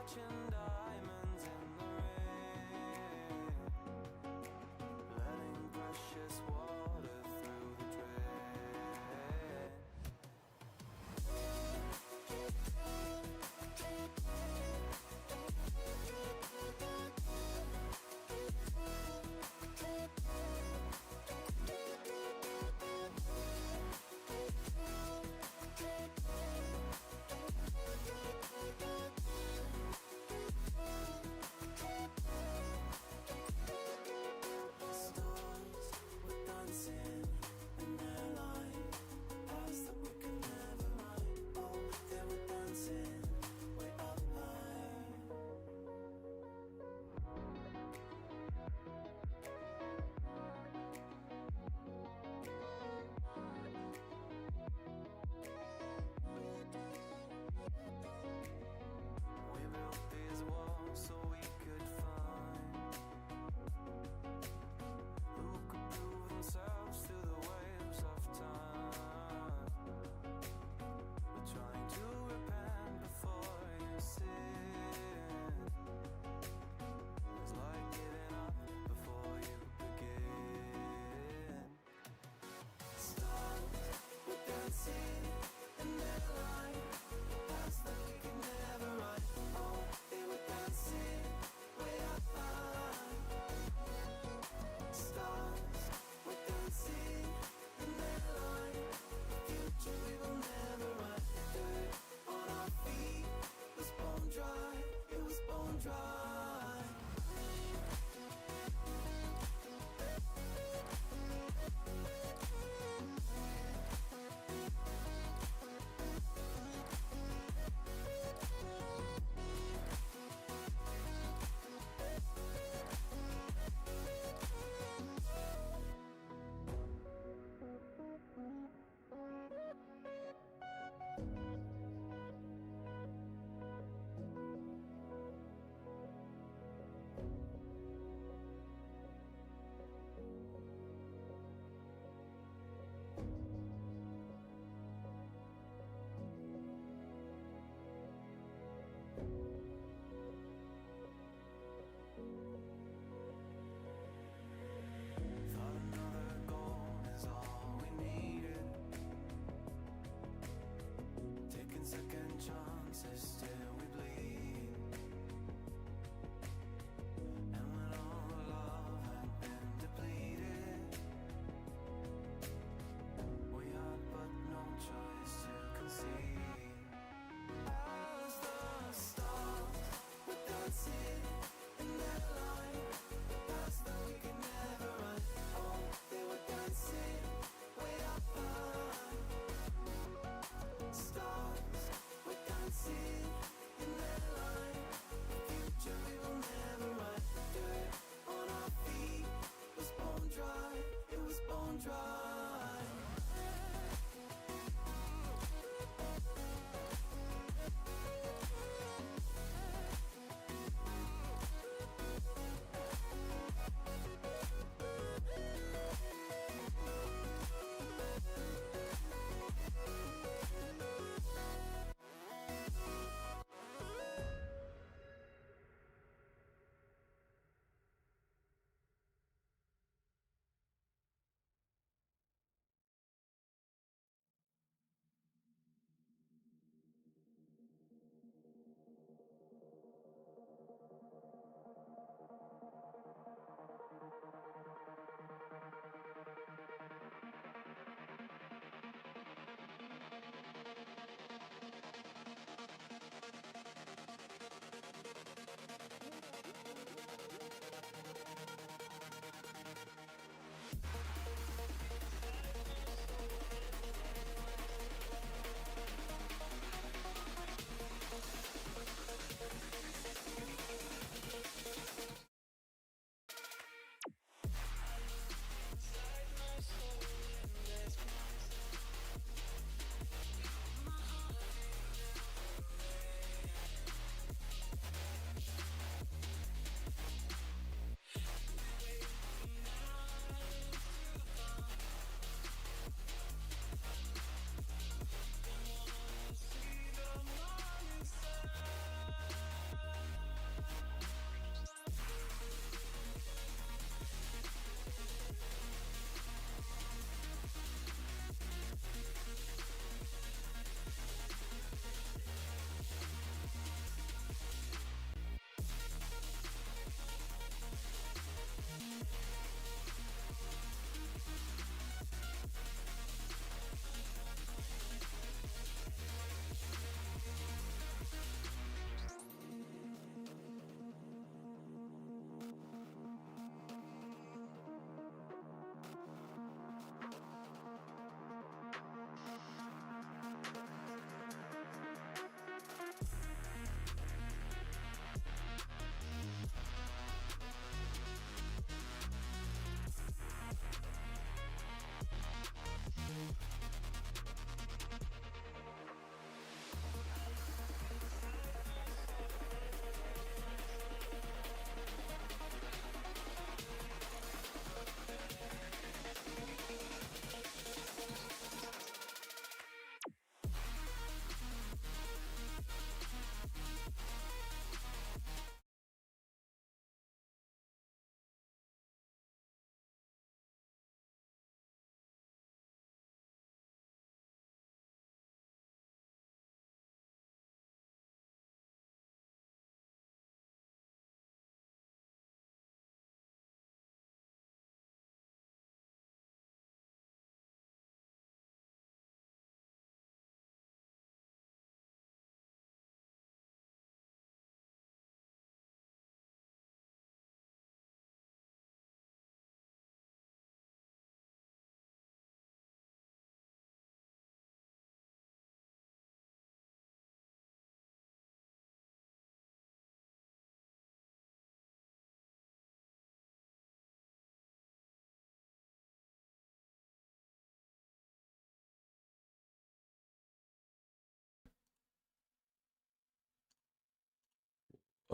catching diamonds in the rain, letting precious water through the drain.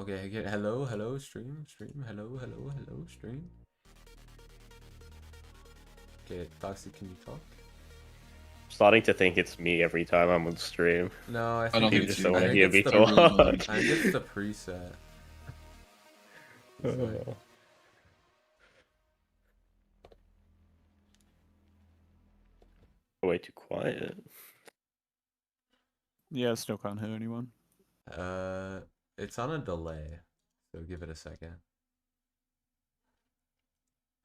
Okay, again, hello, stream, hello, stream. Okay, Toxic, can you talk? Starting to think it's me every time I'm on stream. No, I I think don't think People it's just you. don't want I to think hear it's me the I really don't talk. think I think it's the preset. It's like, Way too quiet. Yeah, still can't hear anyone. it's on a delay, so give it a second.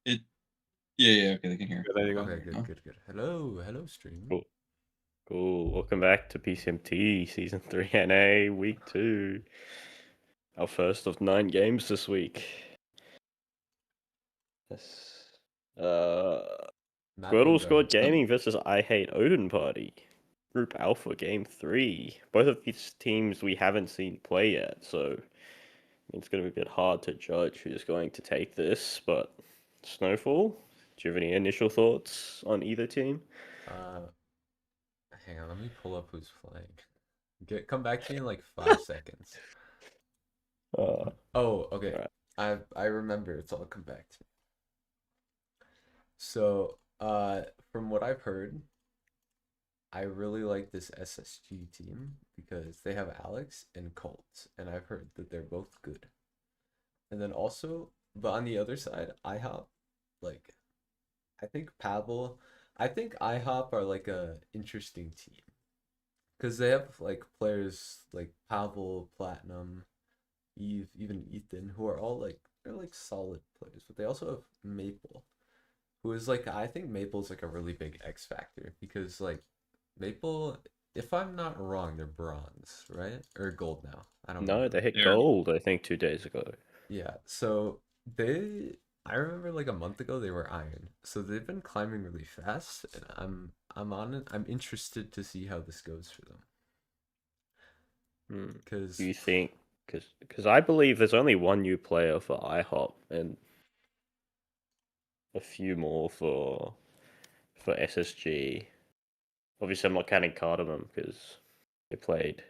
It. Yeah. Okay, they can hear. Yeah, there you go. Okay, good. Hello, stream. Cool. Cool. Welcome back to PCMT Season 3 NA Week 2. Our first of 9 games this week. Yes. Map Squirtle bingo. Squad Gaming versus I Hate Odin Party. Group Alpha Game 3. Both of these teams we haven't seen play yet, so it's going to be a bit hard to judge who's going to take this, but Snowfall, do you have any initial thoughts on either team? Hang on, let me pull up who's playing. Come back to me in like 5 seconds. Uh, Oh, okay. right. I remember. It's all come back to me. So, from what I've heard, I really like this SSG team because they have Alex and Colt, and I've heard that they're both good. And then also, but on the other side, IHOP, like, I think IHOP are like a interesting team because they have like players like Pavel, Platinum, Eve, even Ethan, who are all like they're like solid players, but they also have Maple, who is like I think Maple's like a really big X factor because like Maple, if I'm not wrong, they're bronze, right? Or gold now. I don't No, remember. they hit Yeah. gold, I think, 2 days ago. Yeah, so I remember like a month ago they were iron. So they've been climbing really fast and I'm on it. I'm interested to see how this goes for them. Do Cuz you think? Because I believe there's only one new player for IHOP and a few more for SSG. Obviously, I'm not counting Cardamom because they played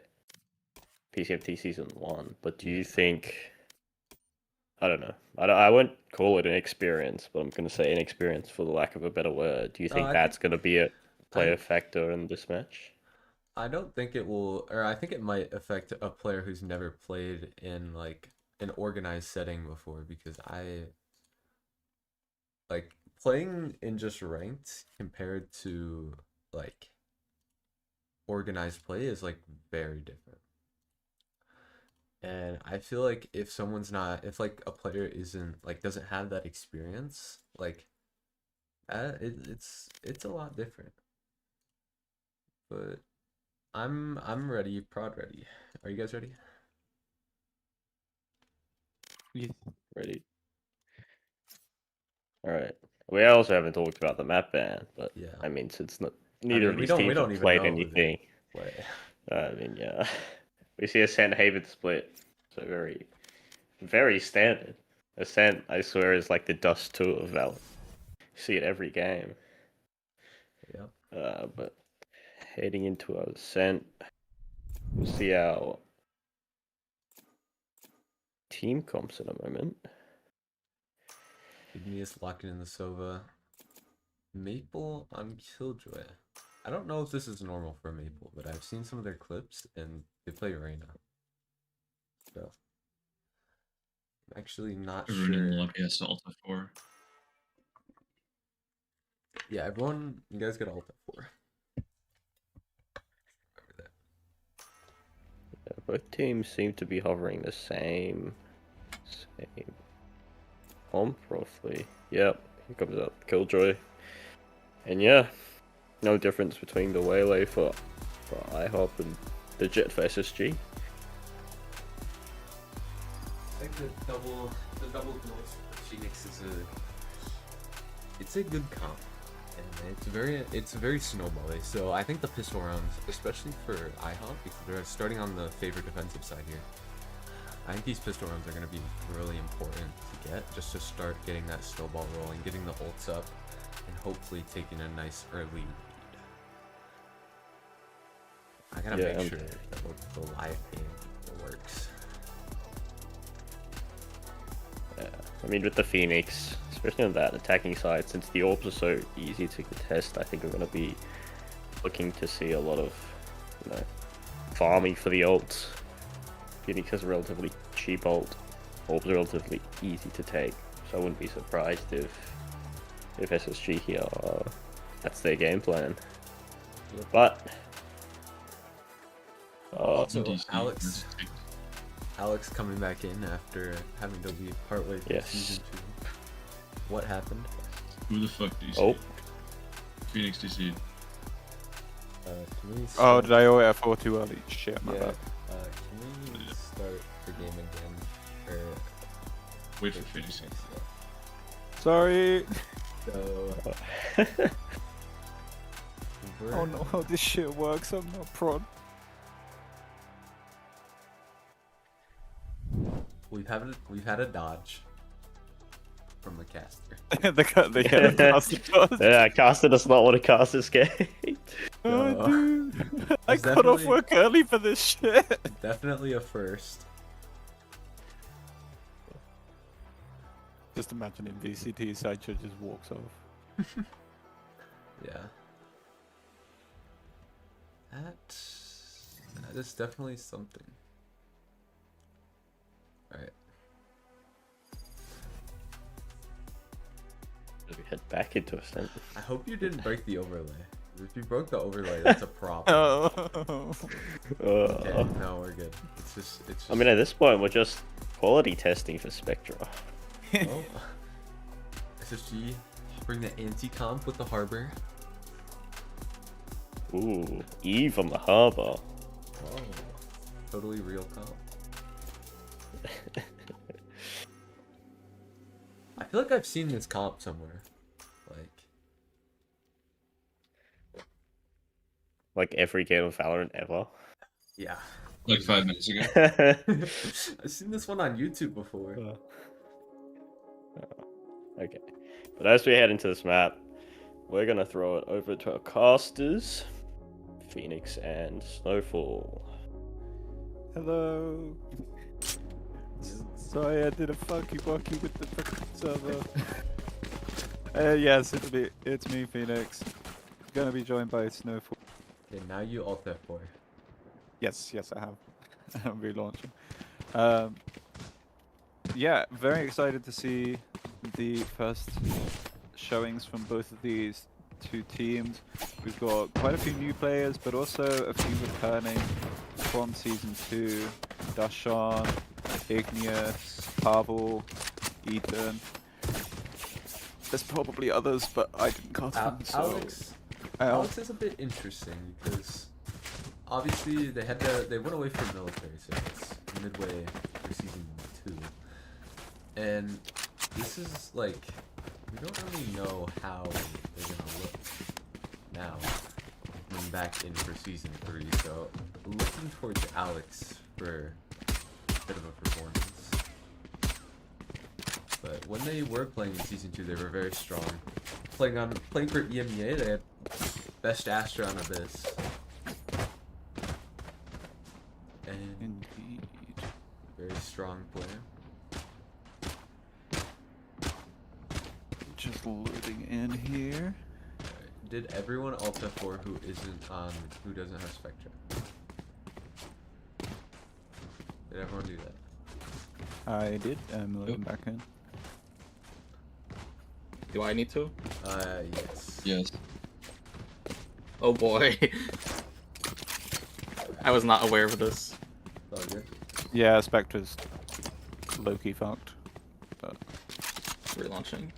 PCMT Season 1. But do you think... I don't know. I won't call it an experience, but I'm going to say inexperience for the lack of a better word. Do you think I that's going to be a player I factor in this match? I don't think it will, or I think it might affect a player who's never played in like an organized setting before because I like playing in just ranked compared to like organized play is like very different. And I feel like if like a player isn't like doesn't have that experience, like it's a lot different. But I'm ready, prod ready. Are you guys ready? Yeah. Ready? Alright. We also haven't talked about the map ban, but Yeah. I mean, since I neither mean, of we these don't teams have even played know who they anything, play. I mean, yeah. We see a Ascent Haven split, so very, very standard. Ascent, I swear, is like the Dust 2 of Valorant. You see it every game. Yeah. But heading into our Ascent, we'll see our team comps in a moment. Igneous locking in the Sova. Maple on Killjoy. I don't know if this is normal for Maple, but I've seen some of their clips and they play Reyna. So I'm actually not Everyone in the sure. lobby has to Alta 4. Yeah, everyone, you guys get ult at 4. Yeah, both teams seem to be hovering the same comp, roughly. Yep, here comes up Killjoy. And yeah, no difference between the Waylay for IHOP and the Jet for SSG. I think the double kills for Phoenix it's a good comp. And it's very snowbally. So I think the pistol rounds, especially for IHOP, because they're starting on the favorite defensive side here. I think these pistol rounds are going to be really important to get, just to start getting that snowball rolling, getting the ults up, and hopefully taking a nice early lead. I gotta make sure that the live game works. I mean, with the Phoenix, especially on that attacking side, since the orbs are so easy to contest, I think we're going to be looking to see a lot of, farming for the ults. Phoenix has a relatively cheap ult. Orbs are relatively easy to take, so I wouldn't be surprised if SSG here, that's their game plan. But Also, DC Alex versus Tick. Alex coming back in after having to leave partway through Yes. season 2. What happened? Who the fuck DC? oh, Phoenix DC. Can we Oh, start, did I already fall too early? Shit, my yeah, bad. can we start the game again? Or Wait for Phoenix. Sorry. So, we're, Oh no, how this shit works. I'm not prod. we've had a dodge from the caster. the caster does. yeah, caster does not want to cast this game. Oh, dude. I It's got off definitely- work early for this shit. Definitely a first. Just imagine in VCT, Sideshow just walks off. Yeah. That is definitely something. Alright. We head back into a stand. I hope you didn't break the overlay. If you broke the overlay, that's a problem. Oh. Okay, no, we're good. It's just I mean, at this point, we're just quality testing for Spectra. oh. SSG, bring the anti-comp with the harbor. Ooh, Eve on the harbor. Oh, totally real comp. I feel like I've seen this comp somewhere. Like every game of Valorant ever. Yeah. Like 5 minutes ago. I've seen this one on YouTube before. Okay. But as we head into this map, we're gonna throw it over to our casters, Phoenix and Snowfall. Hello. Sorry, I did a funky wucky with the freaking server. Yes, it's me, Phoenix. Gonna be joined by Snowfall. Okay, now you alt F4. Yes, I have. I'm relaunching. Yeah, very excited to see the first showings from both of these two teams. We've got quite a few new players, but also a few returning from Season 2. Dashan, Igneous, Pavel, Ethan. There's probably others, but I didn't cast them, so... Alex is a bit interesting because obviously they went away from military service midway through season 2, and this is like we don't really know how they're gonna look now when back in for season 3. So looking towards Alex for a bit of a performance. But when they were playing in season 2, they were very strong. Playing for EMEA, they had best Astra on Abyss. And Indeed. very strong player. Just loading in here. Alright, did everyone alt F4 who doesn't have Spectra? Did everyone do that? I did. I'm loading back in. Do I need to? Yes. Yes. Oh boy. I was not aware of this. All good. Yeah, Spectre's low-key fucked. But Relaunching.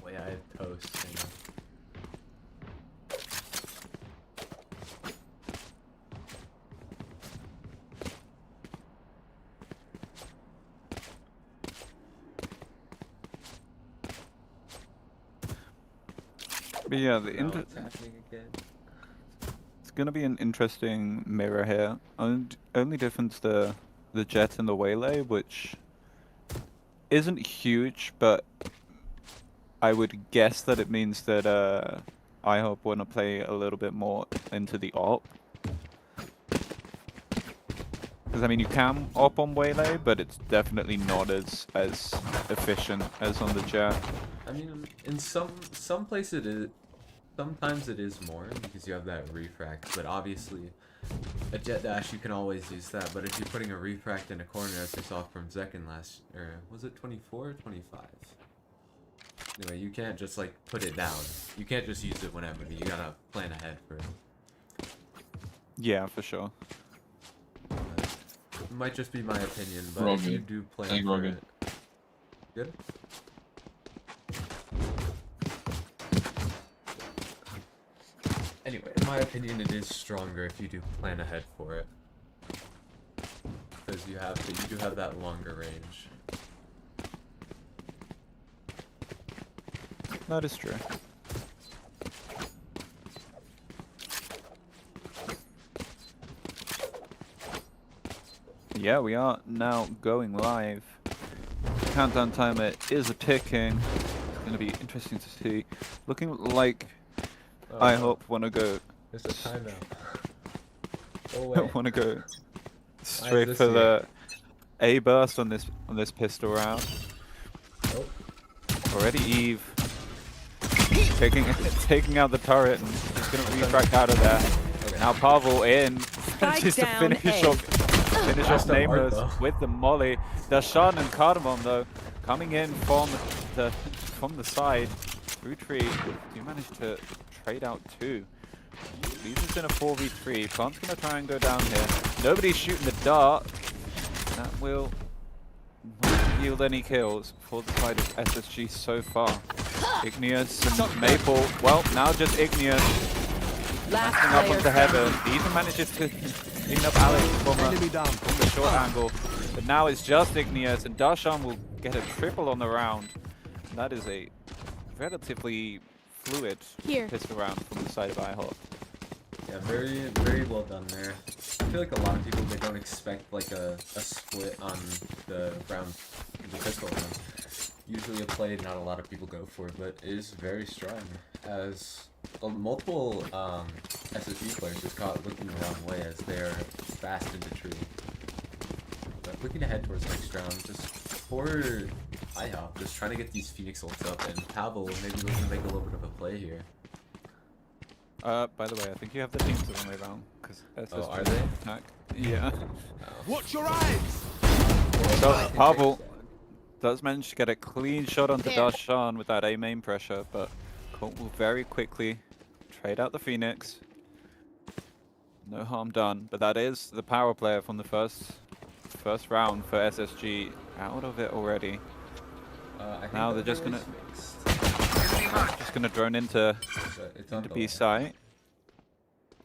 Wait, I have toast. Hang on. But yeah, Now it's happening again. it's gonna be an interesting mirror here. Only difference the Jet and the Waylay, which isn't huge, but I would guess that it means that IHOP want to play a little bit more into the AWP. Because I mean, you can op on Waylay, but it's definitely not as efficient as on the Jet. I mean, in some places it is. Sometimes it is more because you have that refract, but obviously a jet dash you can always use that. But if you're putting a refract in a corner, as we saw from Zekin last, or was it 24 or 25? Anyway, you can't just like put it down. You can't just use it whenever. You gotta plan ahead for it. Yeah, for sure. It might just be my opinion, but We're all if you good. do I plan think we're all for good. it, good. Anyway, in my opinion, it is stronger if you do plan ahead for it, because you do have that longer range. That is true. Yeah, we are now going live. Countdown timer is a ticking. It's going to be interesting to see. Looking like I hope want to go. There's a timeout. Oh wait. Want to go straight this for here? the A burst on this pistol round. Oh. Already Eve taking out the turret and just gonna refract out of there. Okay. Now Pavel in just to down finish A. off That's the art, Nameless though. with the molly. Dashan and Cardamom though coming in from the side. Rutri do manage to trade out two. Leads in a 4v3. Plant's gonna try and go down here. Nobody's shooting the dart. That will not yield any kills for the side of SSG so far. Igneous and Maple. Well, now just Igneous. Last Bouncing up player onto Heaven. He even manages to clean up Alex from the short angle. But now it's just Igneous, and Darshan will get a triple on the round. And that is a relatively fluid pistol round from the side of IHOP. Yeah, very, very well done there. I feel like a lot of people, they don't expect like a split on the round, the pistol round. Usually a play not a lot of people go for, but it is very strong. As multiple SSG players just caught looking the wrong way as they're fast into tree. But looking ahead towards next round, just for IHOP, just trying to get these Phoenix ults up, and Pavel maybe looking to make a little bit of a play here. By the way, I think you have the teams the wrong way around, because SSG are they? attack. Yeah. Watch your eyes! So Pavel does manage to get a clean shot onto Darshan with that A main pressure, but Colt will very quickly trade out the Phoenix. No harm done, but that is the power player from the first round for SSG out of it already. I think Now they're just gonna drone into B site.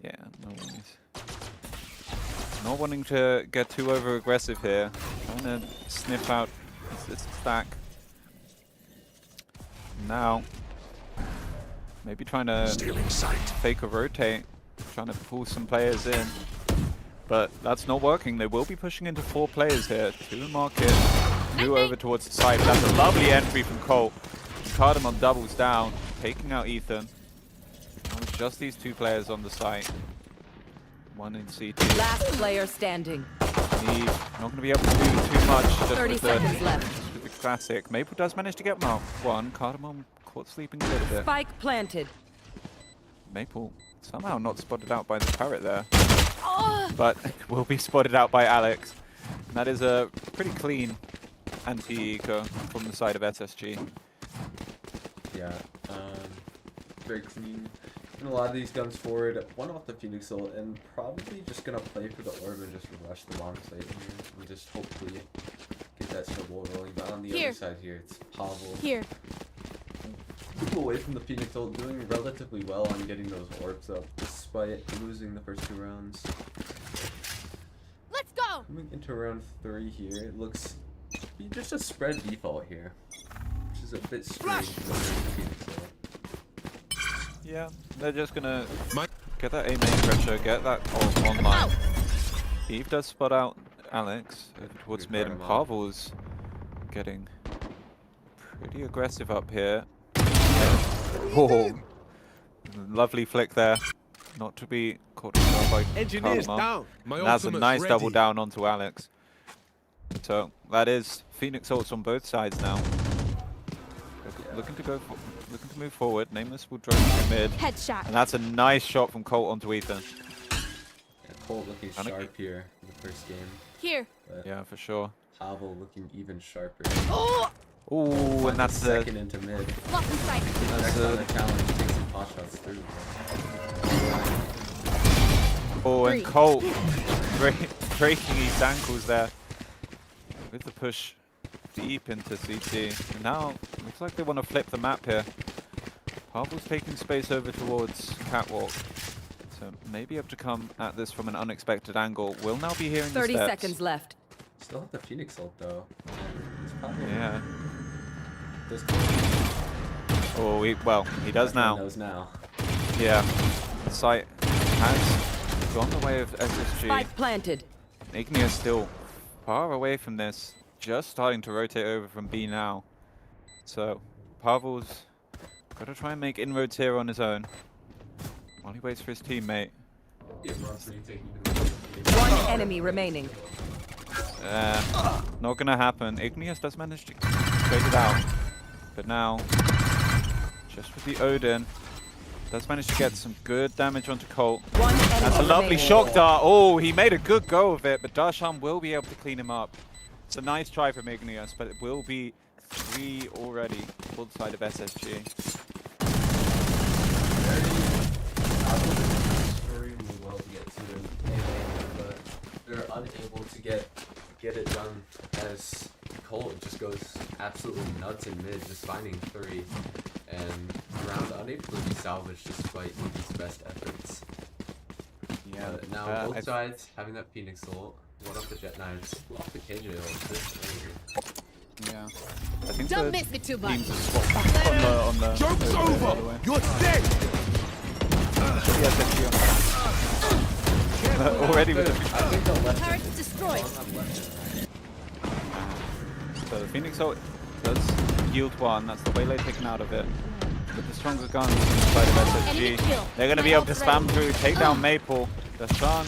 Yeah, no worries. Not wanting to get too over aggressive here. Trying to sniff out this stack. Now, maybe trying to fake a rotate, trying to pull some players in. But that's not working. They will be pushing into 4 players here. 2 in market, 2 over towards the side. That's a lovely entry from Colt. Cardamom doubles down, taking out Ethan. Now it's just these 2 players on the site. 1 in CT. Last player standing. Eve not going to be able to do too much just 30 with seconds left. the classic. Maple does manage to get mark 1. Cardamom caught sleeping a little bit. Spike planted. Maple somehow not spotted out by the turret there. But will be spotted out by Alex. And that is a pretty clean anti-eco from the side of SSG. Yeah, very clean. And a lot of these guns forward, one off the Phoenix ult, and probably just gonna play for the orb and just rush the long side here, and just hopefully get that snowball rolling. But on the other side here, it's Pavel. People away from the Phoenix ult, doing relatively well on getting those orbs up, despite losing the first 2 rounds. Let's go. Coming into round 3 here, it looks to be just a spread default here, which is a bit strange for the Phoenix ult. Yeah, they're just gonna get that A main pressure, get that ult online. Eve does spot out Alex towards mid, and Pavel's getting pretty aggressive up here. Oh, lovely flick there. Not to be caught himself by Engineers Karma. down. My And that's a ultimate's nice ready. double down onto Alex. So that is Phoenix ults on both sides now. Looking to move forward. Nameless will drone to mid. Headshot. And that's a nice shot from Colt onto Ethan. Yeah, Colt looking sharp here in the first game. Here. But Yeah, for sure. Pavel looking even sharper. Oh! Ooh, Finds and that's a the second into mid. Lock in sight. Next on the challenge, takes some pot shots through. oh, and Three. Colt breaking his ankles there with the push deep into CT. And now looks like they want to flip the map here. Pavel's taking space over towards Catwalk, so maybe able to come at this from an unexpected angle. We'll now be hearing 30 the steps. seconds left. Still have the Phoenix ult though. And it's probably Yeah. does Oh, well, he does now. knows now. Yeah. The site has gone the way of SSG. Spike planted. Ignia's still far away from this. Just starting to rotate over from B now. So, Pavel's got to try and make inroads here on his own. While he waits for his teammate. One enemy remaining. Not gonna happen. Igneous does manage to trade it out. But now, just with the Odin, does manage to get some good damage onto Colt. One enemy That's a lovely remaining. shock dart. Oh, he made a good go of it, but Darshan will be able to clean him up. It's a nice try from Igneous, but it will be 3 already for the side of SSG. Extremely well to get to in melee, but they're unable to get it done as Colt just goes absolutely nuts in mid, just finding 3, and round unable to be salvaged despite his best efforts. Yeah. Now both sides having that Phoenix ult, one off the Jet Knives, off the KJ ult. This early. Yeah. I think Don't the miss me too much. teams are swapped back on the Joke's by the over. way. You're dead. Yeah, SSG on. Already with the I think the left Turret destroyed. So the Phoenix ult does yield 1. That's the waylay taken out of it. With the stronger guns on the side of Enemy SSG, kill. they're going to be My able to ult's spam ready. through, take down Maple. Dashan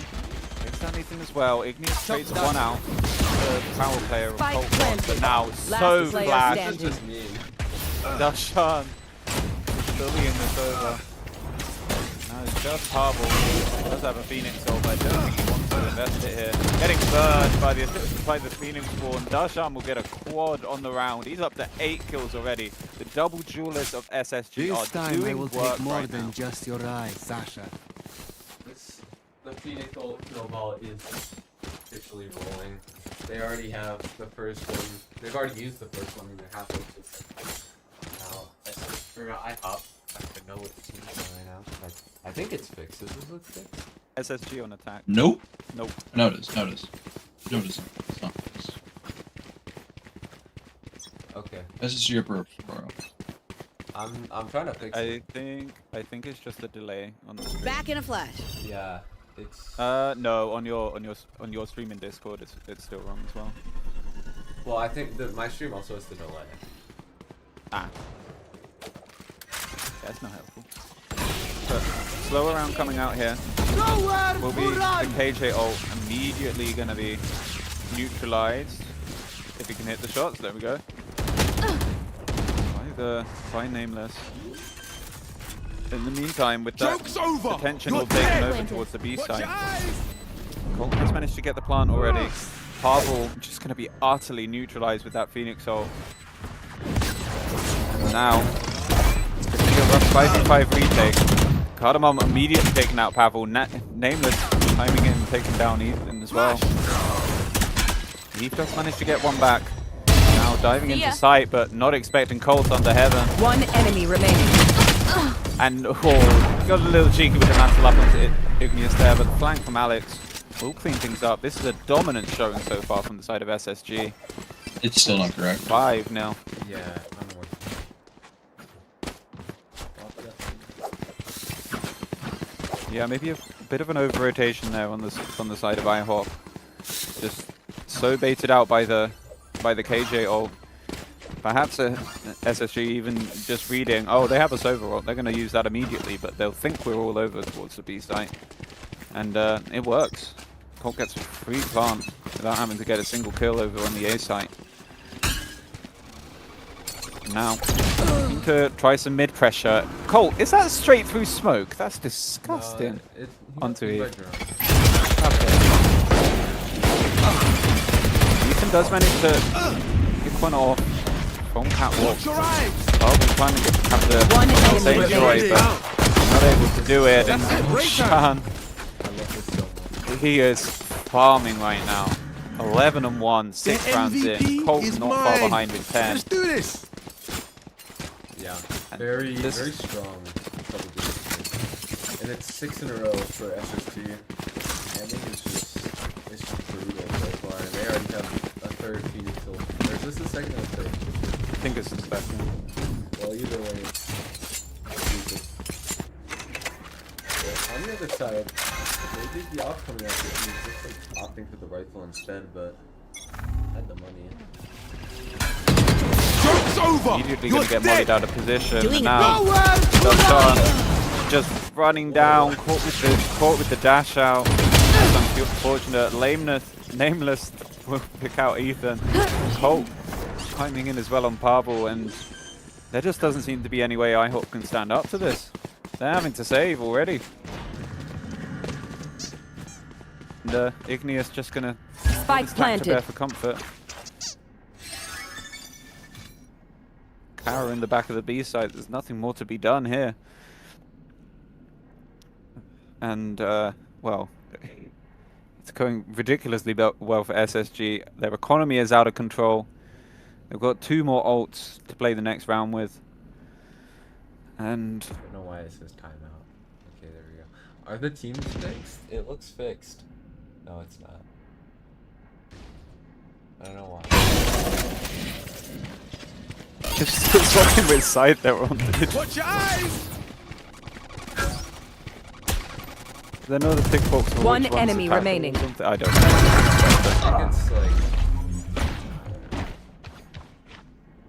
takes down Ethan as well. Igneous trades 1 out. The power player of Spike Colt, planted. but now Last so player flash. This is standing. just mean. Dashan bullying this over. Now it's just Pavel. He does have a Phoenix ult, but I don't think he wants to invest it here. Getting burned by the Phoenix spawn. Dashan will get a quad on the round. He's up to 8 kills already. The double duelists of SSG This are time I doing will work take more right than now. just your eyes, Sasha. The Phoenix ult snowball is officially rolling. They already have the first one. They've already used the first one and they're halfway to the second one. Now, I hop. I don't know what the team's doing right now. I think it's fixed. Does this look fixed? SSG on attack. Nope. Nope. Notice. Notice. Notice. It's not this. Okay. This is your bro. I'm trying to fix it. I think it's just a delay on the stream. Back in a flash. Yeah. It's No, on your stream in Discord, it's still wrong as well. well, I think that my stream also has the delay. Ah. That's not helpful. But slower round coming out here. Nowhere Will be to the run. KJ ult immediately gonna be neutralized. If he can hit the shots, there we go. By Nameless. In the meantime, with that Joke's over. attention You're all taken dead. over towards the B Watch your side. eyes. Colt has managed to get the plant already. Pavel just going to be utterly neutralized with that Phoenix ult. And now, it's going to be a rough 5v5 retake. Cardamom immediately taking out Pavel. Nameless timing in and taking down Ethan as well. He does manage to get 1 back. Now diving into sight, but not expecting Colt under heaven. One enemy remaining. And got a little cheeky with the mantle up onto Igneous there, but the flank from Alex will clean things up. This is a dominant showing so far from the side of SSG. It's still not correct. 5-0. Yeah, I'm working. Yeah, maybe a bit of an over-rotation there on the side of IHOP. Just so baited out by the KJ ult. Perhaps SSG even just reading, oh, they have us over ult. They're going to use that immediately, but they'll think we're all over towards the B site. And it works. Colt gets a free plant without having to get a single kill over on the A site. Now, need to try some mid pressure. Colt, is that straight through smoke? That's disgusting. Onto Eve. Okay. Ethan does manage to pick one off from Catwalk. Watch your eyes. Oh, we're trying to have the One enemy same remaining. joy, but not able to do it. And That's it, break Shan, I love this so much. he is farming right now. 11-1, 6 The rounds in. MVP Colt's is not far mine. behind with 10. Let's do this. Yeah, And very this- very strong double digits. And it's 6 in a row for SSG. I think it's just brutal so far. They already have a third feed until. Or is this the second or third? I think it's the second. Well, either way, it's stupid. Yeah, on the other side, they did the off coming out here. I mean, just like opting for the rifle instead, but had the money. Joke's over. Immediately You're going to get dead. mollied out of position. Doing it. Now, Nowhere to Dushan run. just running down, caught with the dash out. That's unfortunate. Nameless will pick out Ethan. Colt chiming in as well on Pavel, and there just doesn't seem to be any way IHOP can stand up to this. They're having to save already. And Igneous just going to Spike to bear planted. for comfort. Kara in the back of the B side. There's nothing more to be done here. And, well, it's going ridiculously well for SSG. Their economy is out of control. They've got 2 more ults to play the next round with. And I don't know why it says timeout. Okay, there we go. Are the teams fixed? It looks fixed. No, it's not. I don't know why. just swapping with side there on the Watch your eyes. They know the tick box for One which one's enemy attackable or remaining. something. I don't know. I think it's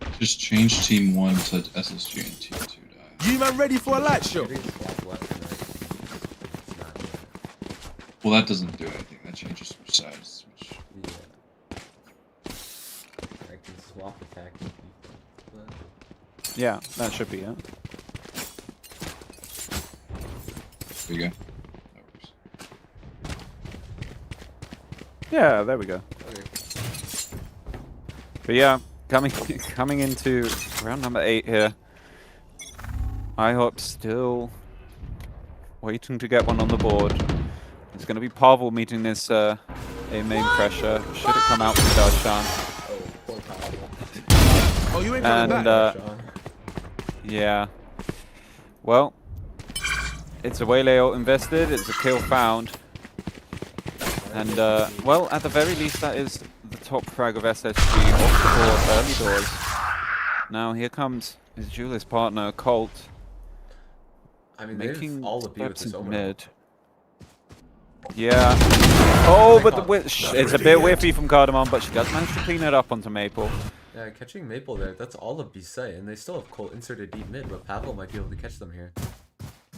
like. Just change team 1 to SSG and team 2 die. You man ready for a light show? Maybe it's swap left and right. It's not. Well, that doesn't do anything. That changes switch sides. Which... Yeah. I can swap attack with people. But Yeah, that should be it. There you go. That works. Yeah, there we go. okay. But yeah, coming into round number 8 here. IHOP still waiting to get one on the board. It's going to be Pavel meeting this A main pressure. Should it come out from Darshan? Oh, poor Pavel. Oh, you ain't coming And back. Sean. yeah, well, it's a waylay ult invested. It's a kill found. And well, at the very least, that is the top frag of SSG off the board, early doors. Now here comes his duelist partner, Colt, I mean, making they've all the B with steps this in over. mid. Yeah. Oh, but the it's a bit whiffy from Cardamom, but she does manage to clean it up onto Maple. Yeah, catching Maple there, that's all of B site, and they still have Colt inserted deep mid, but Pavel might be able to catch them here. I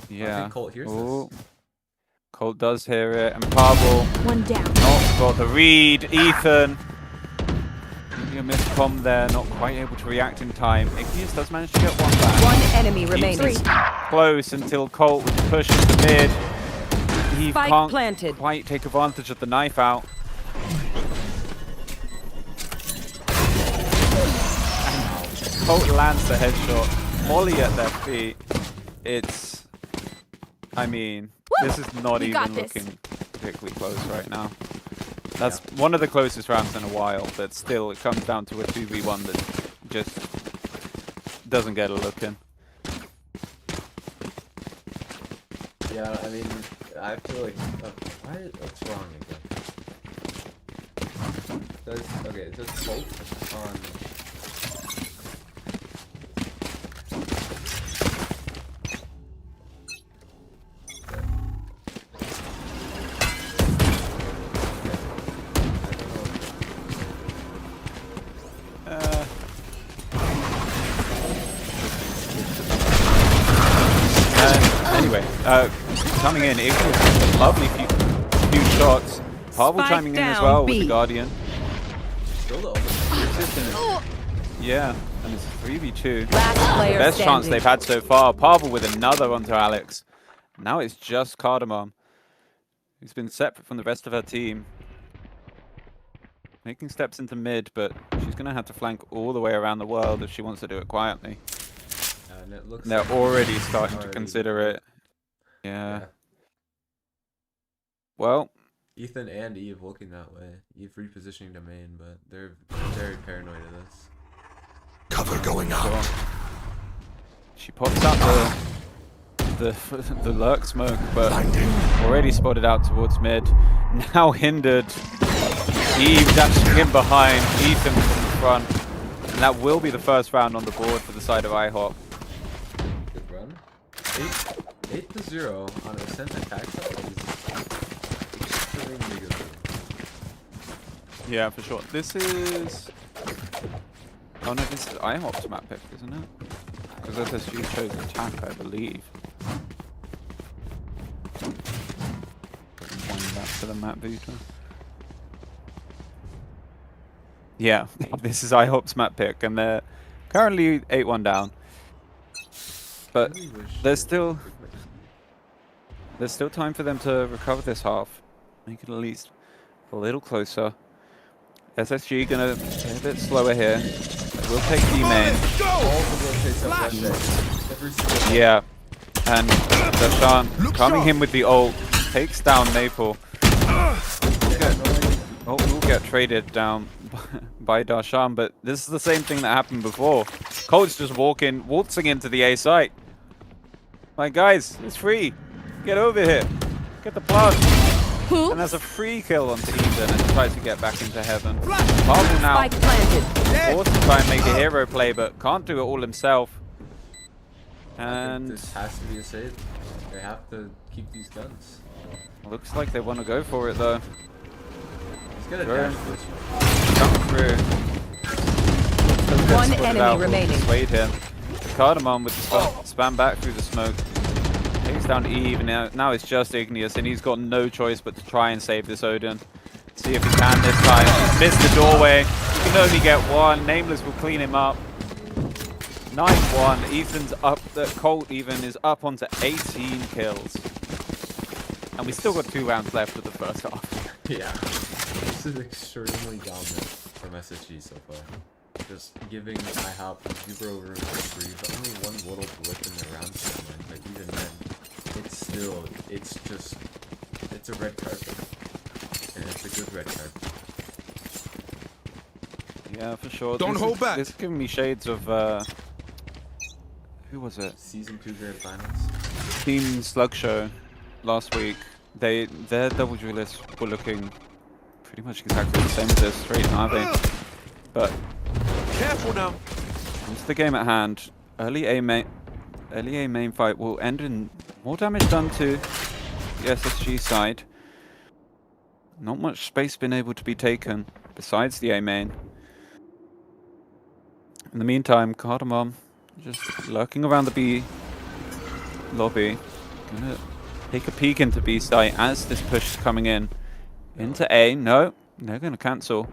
Yeah. think Colt hears Ooh. this. Colt does hear it, and Pavel One down. not got the read. Ethan. Maybe a miscom there, not quite able to react in time. Igneous does manage to get one back. One enemy remaining. Close until Colt with the push into mid. He Spike can't planted. quite take advantage of the knife out. And Colt lands the headshot. Molly at their feet. It's... I mean, this is not You got even this. looking particularly close right now. That's one of the closest rounds in a while, but still it comes down to a 2v1 that just doesn't get a look in. Yeah, I mean, I feel like what's wrong again? Okay, it says Colt on. Anyway, coming in, Ignis, lovely few shots. Pavel Spike chiming in as down, well with B. the Guardian. Still low. Yeah, and it's 3v2. Last player Best chance standing. they've had so far. Pavel with another onto Alex. Now it's just Cardamom, who's been separate from the rest of her team. Making steps into mid, but she's going to have to flank all the way around the world if she wants to do it quietly. And it looks They're like already starting to already- consider it. Yeah. Yeah. Well, Ethan and Eve looking that way. Eve repositioning to main, but they're very paranoid of this. Cover going out. she pops out the lurk smoke, but already spotted out towards mid. Now hindered. Eve dashing in behind, Ethan from the front. And that will be the first round on the board for the side of IHOP. Good run. 8-0 on Ascent attack side is extremely good. Yeah, for sure. This is... Oh no, this is IHOP's map pick, isn't it? Because SSG chose attack, I believe. Pointing back to the map booter. Yeah, this is IHOP's map pick, and they're currently 8-1 down. But Really wish there's they- still time for them to recover this half. Make it at least a little closer. SSG gonna get a bit slower here. We'll take D main. all the rotates up that day. Every single Yeah. And Dashan coming in with the ult. Takes down Maple. Oh, we'll get traded down by Darshan, but this is the same thing that happened before. Colt's just waltzing into the A site. Like, guys, it's free. Get over here. Get the plug. And there's a free kill onto Ethan and tries to get back into heaven. Marvel now Spike planted. forced to try and make a hero play, but can't do it all himself. I think And this has to be a save. They have to keep these guns. looks like they want to go for it though. He's gonna Sure. dash this one. Come through. Doesn't get One spotted enemy out, will remaining. dissuade him. Cardamom with the spam back through the smoke. Takes down Eve, and now it's just Igneous, and he's got no choice but to try and save this Odin. See if he can this time. He's missed the doorway. He can only get one. Nameless will clean him up. 9-1. Ethan's up. The Colt even is up onto 18 kills. And we still got 2 rounds left of the first half. Yeah. This is extremely dominant from SSG so far. Just giving IHOP zero room to breathe. Only one little blip in the round timeline, but even then, it's a red carpet. And it's a good red carpet. Yeah, for sure. Don't hold back. This is giving me shades of, who was it? Season 2 grand finals. Team Slug Show last week. Their double duelists were looking pretty much exactly the same as this, straight Na'Vi. But Careful now. into the game at hand, early A main fight will end in more damage done to the SSG side. Not much space been able to be taken besides the A main. In the meantime, Cardamom just lurking around the B lobby. Gonna take a peek into B site as this push is coming in. Into A. No, they're gonna cancel.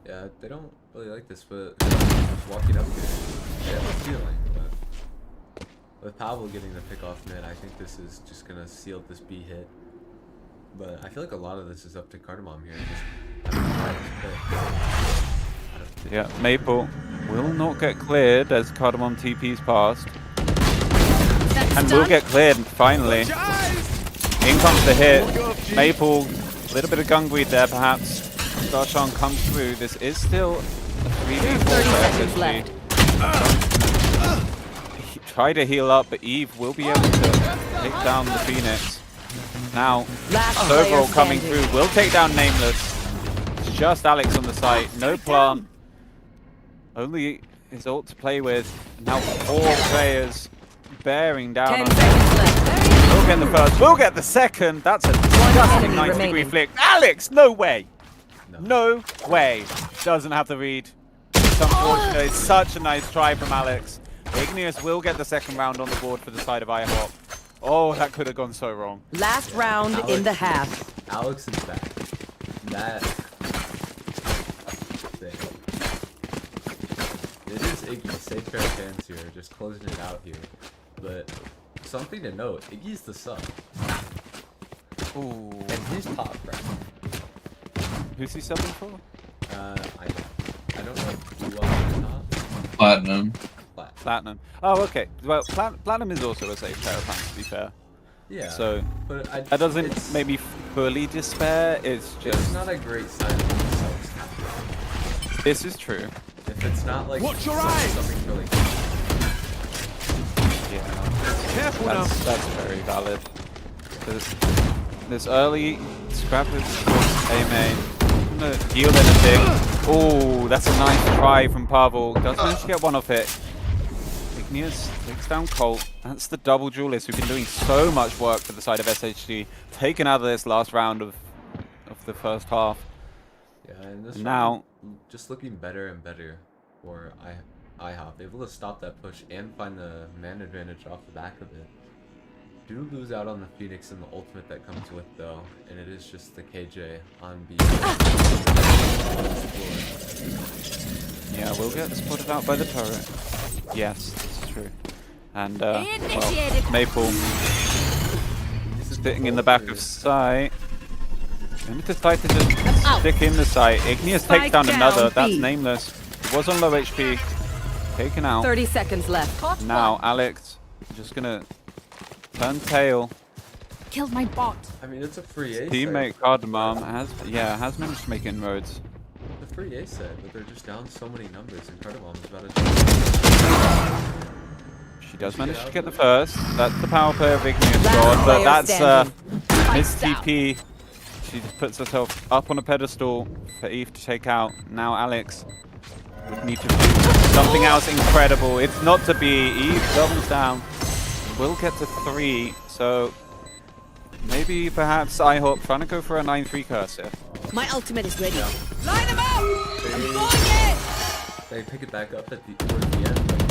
Yeah, they don't really like this, but just walking up here, they have a feeling, but with Pavel getting the pick off mid, I think this is just gonna seal this B hit. But I feel like a lot of this is up to Cardamom here. Just having to try his pick. Yeah, Maple will not get cleared as Cardamom TP's past. And will get cleared finally. In comes the hit. Maple, a little bit of gun greed there perhaps. Darshan comes through. This is still a 3v4 30 seconds for left. SSG. Try to heal up, but Eve will be able to take down the Phoenix. Now, Last player Sobro coming standing. through will take down Nameless. It's just Alex on the site, no plant. Only his ult to play with. Now 4 players bearing down 10 on seconds left. We'll get the first, we'll get the second. That's a disgusting enemy 90-degree remaining. flick. Alex, no way. No. No way. Doesn't have the read. It's unfortunate. It's such a nice try from Alex. Igneous will get the second round on the board for the side of IHOP. Oh, that could have gone so wrong. Last round in the half. Alex is back. That. It is Iggy, safe pair of hands here, just closing it out here. But something to note, Iggy's the sub. Ooh. And he's top right. Who's he subbing for? I don't know who else is top. Platinum. Plat. Platinum. Oh, okay. Well, Platinum is also a safe pair of hands, to be fair. Yeah. So but that doesn't it's, make me fully despair. It's it's just not a great sign of themselves. this is true. If it's not like Watch your eyes! something really good. Yeah. Careful now. That's very valid. This early scrappers A main. No, yield anything. Oh, that's a nice try from Pavel. Does manage to get one off it. Igneous takes down Colt. That's the double duelist who've been doing so much work for the side of SHG. Taken out of this last round of the first half. Yeah, and this Now, round, just looking better and better for IHOP. Able to stop that push and find the man advantage off the back of it. Do lose out on the Phoenix and the ultimate that comes with though, and it is just the KJ on B. yeah, we'll get spotted out by the turret. Yes, that's true. And Initiated. well, Maple sitting in the back of sight. Maybe decide to just Out. stick in the sight. Igneous Spike takes down down, another. B. That's nameless. It was on low HP. Taken out. 30 seconds left. Now Alex just gonna turn tail. Killed my bot. I mean, it's a free ace. Teammate Cardamom has managed to make inroads. The free ace set, but they're just down so many numbers, and Cardamom is about to. She does manage to get the first. That's the power play of Igneous Last God, but player that's standing. his Spikes down. TP. She just puts herself up on a pedestal for Eve to take out. Now Alex would need to do something else incredible. It's not to be. Eve doubles down. Will get to 3, so maybe perhaps IHOP trying to go for a 9-3 curse here. My ultimate is ready. Line them up! I'm going in! They pick it back up at towards the end. Like,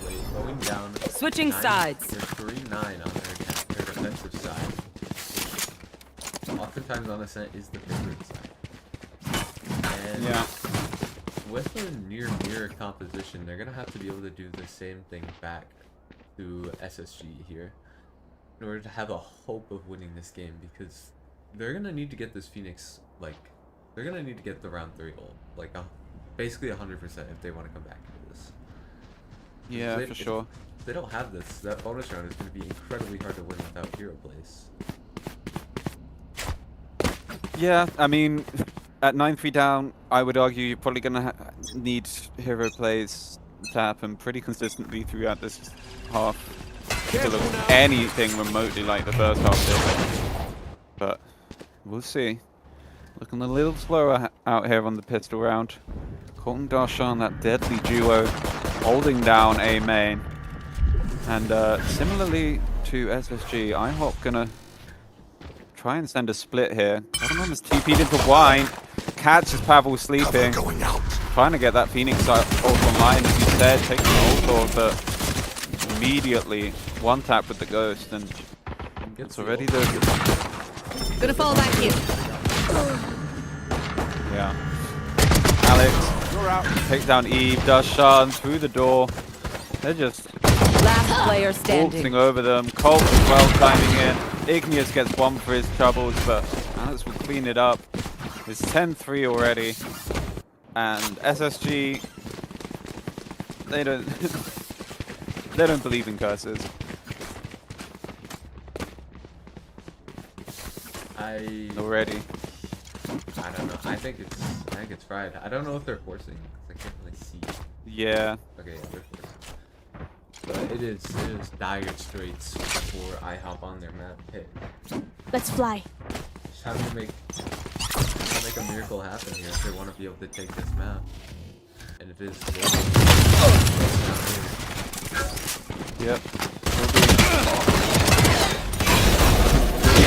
too late, going down. Switching 9, sides. There's 3-9 on their defensive side. Oftentimes on Ascent is the favored side. And Yeah. with a near mirror composition, they're gonna have to be able to do the same thing back to SSG here in order to have a hope of winning this game, because they're gonna need to get this Phoenix, like, they're gonna need to get the round 3 ult, like basically 100% if they want to come back into this. Yeah, They- for sure. If they don't have this, that bonus round is going to be incredibly hard to win without hero plays. Yeah, I mean, at 9-3 down, I would argue you're probably going to need hero plays to happen pretty consistently throughout this half to look anything remotely like the first half did. But we'll see. Looking a little slower out here on the pistol round. Colton Darshan, that deadly duo, holding down A main. And similarly to SSG, IHOP gonna try and send a split here. Cardamom is TP'd into Wine. Catches Pavel sleeping. Going out. Trying to get that Phoenix ult online, as you said, taking the ult, but immediately one tap with the Ghost, and it's already the... Gonna fall back here. Yeah. Alex takes down Eve, Darshan through the door. They're just Last player waltzing standing. over them. Colt as well climbing in. Igneous gets one for his troubles, but Alex will clean it up. It's 10-3 already. And SSG, they don't they don't believe in curses. Already. I don't know. I think it's fried. I don't know if they're forcing, because I can't really see. Yeah. Okay, yeah, they're forcing. But it is dire straits for IHOP on their map. Hey, Let's fly. just have to make a miracle happen here if they want to be able to take this map. And it is. Yep.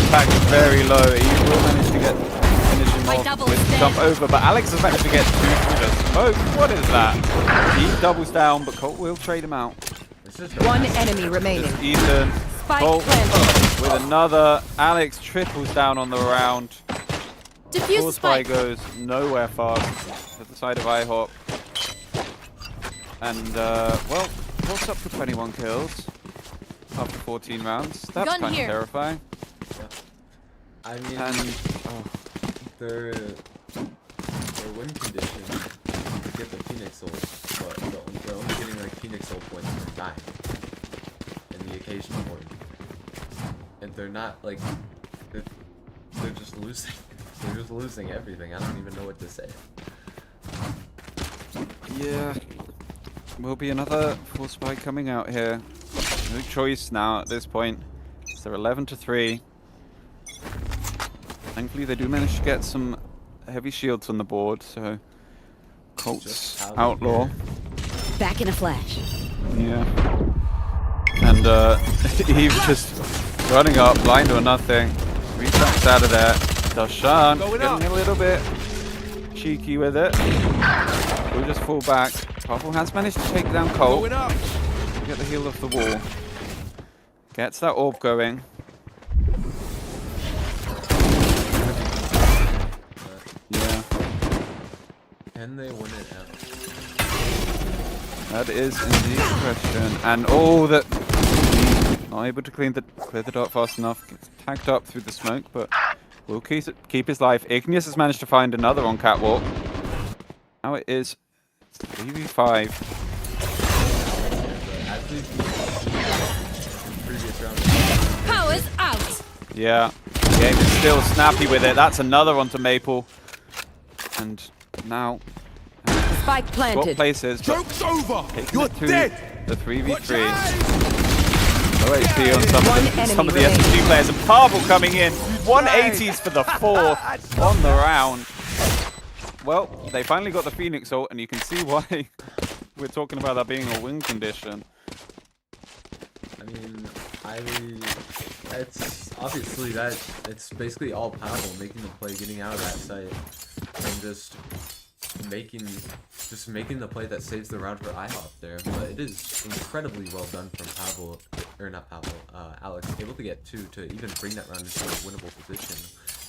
Impact is very low. He will manage to get finishing My off double with step. jump over, but Alex has managed to get 2 through the smoke. What is that? He doubles down, but Colt will trade him out. It's just One enemy remaining. Ethan Spike Colt planted. with another. Alex triples down on the round. Diffuse Full the spy spike. goes nowhere fast at the side of IHOP. And, well, Colt's up for 21 kills after 14 rounds. That's Gun kind of here. terrifying. I mean, And, their win condition to get the Phoenix ult, but they're only getting like Phoenix ult points per time, and the occasional win. And they're not like they're just losing. They're just losing everything. I don't even know what to say. yeah, will be another full spy coming out here. No choice now at this point. So they're 11-3. Thankfully, they do manage to get some heavy shields on the board, so Colt's Just out outlaw. here. Back in a flash. Yeah. And Eve just running up, blind or nothing. Rejumps out of there. Darshan getting a little bit cheeky with it. We'll just fall back. Purple has managed to take down Colt. Going up. Get the heel off the wall. Gets that orb going. Yeah. Can they win it out? That is indeed the question. And oh, that not able to clear the dot fast enough. Gets tagged up through the smoke, but will keep his life. Igneous has managed to find another on catwalk. Now it is 3v5. As we've seen in previous rounds, Powers out. Yeah, the game is still snappy with it. That's another onto Maple. And now Spike swap planted. places, but Joke's over. taking You're it to dead. the Watch 3v3. out. No HP on One some of the enemy SSG players. And Pavel coming in. 180s for the 4 on the round. Well, they finally got the Phoenix ult, and you can see why we're talking about that being a win condition. I mean, it's obviously that it's basically all Pavel making the play, getting out of that site, and just making the play that saves the round for IHOP there. But it is incredibly well done from Pavel, or not Pavel, Alex, able to get 2 to even bring that round into a winnable position.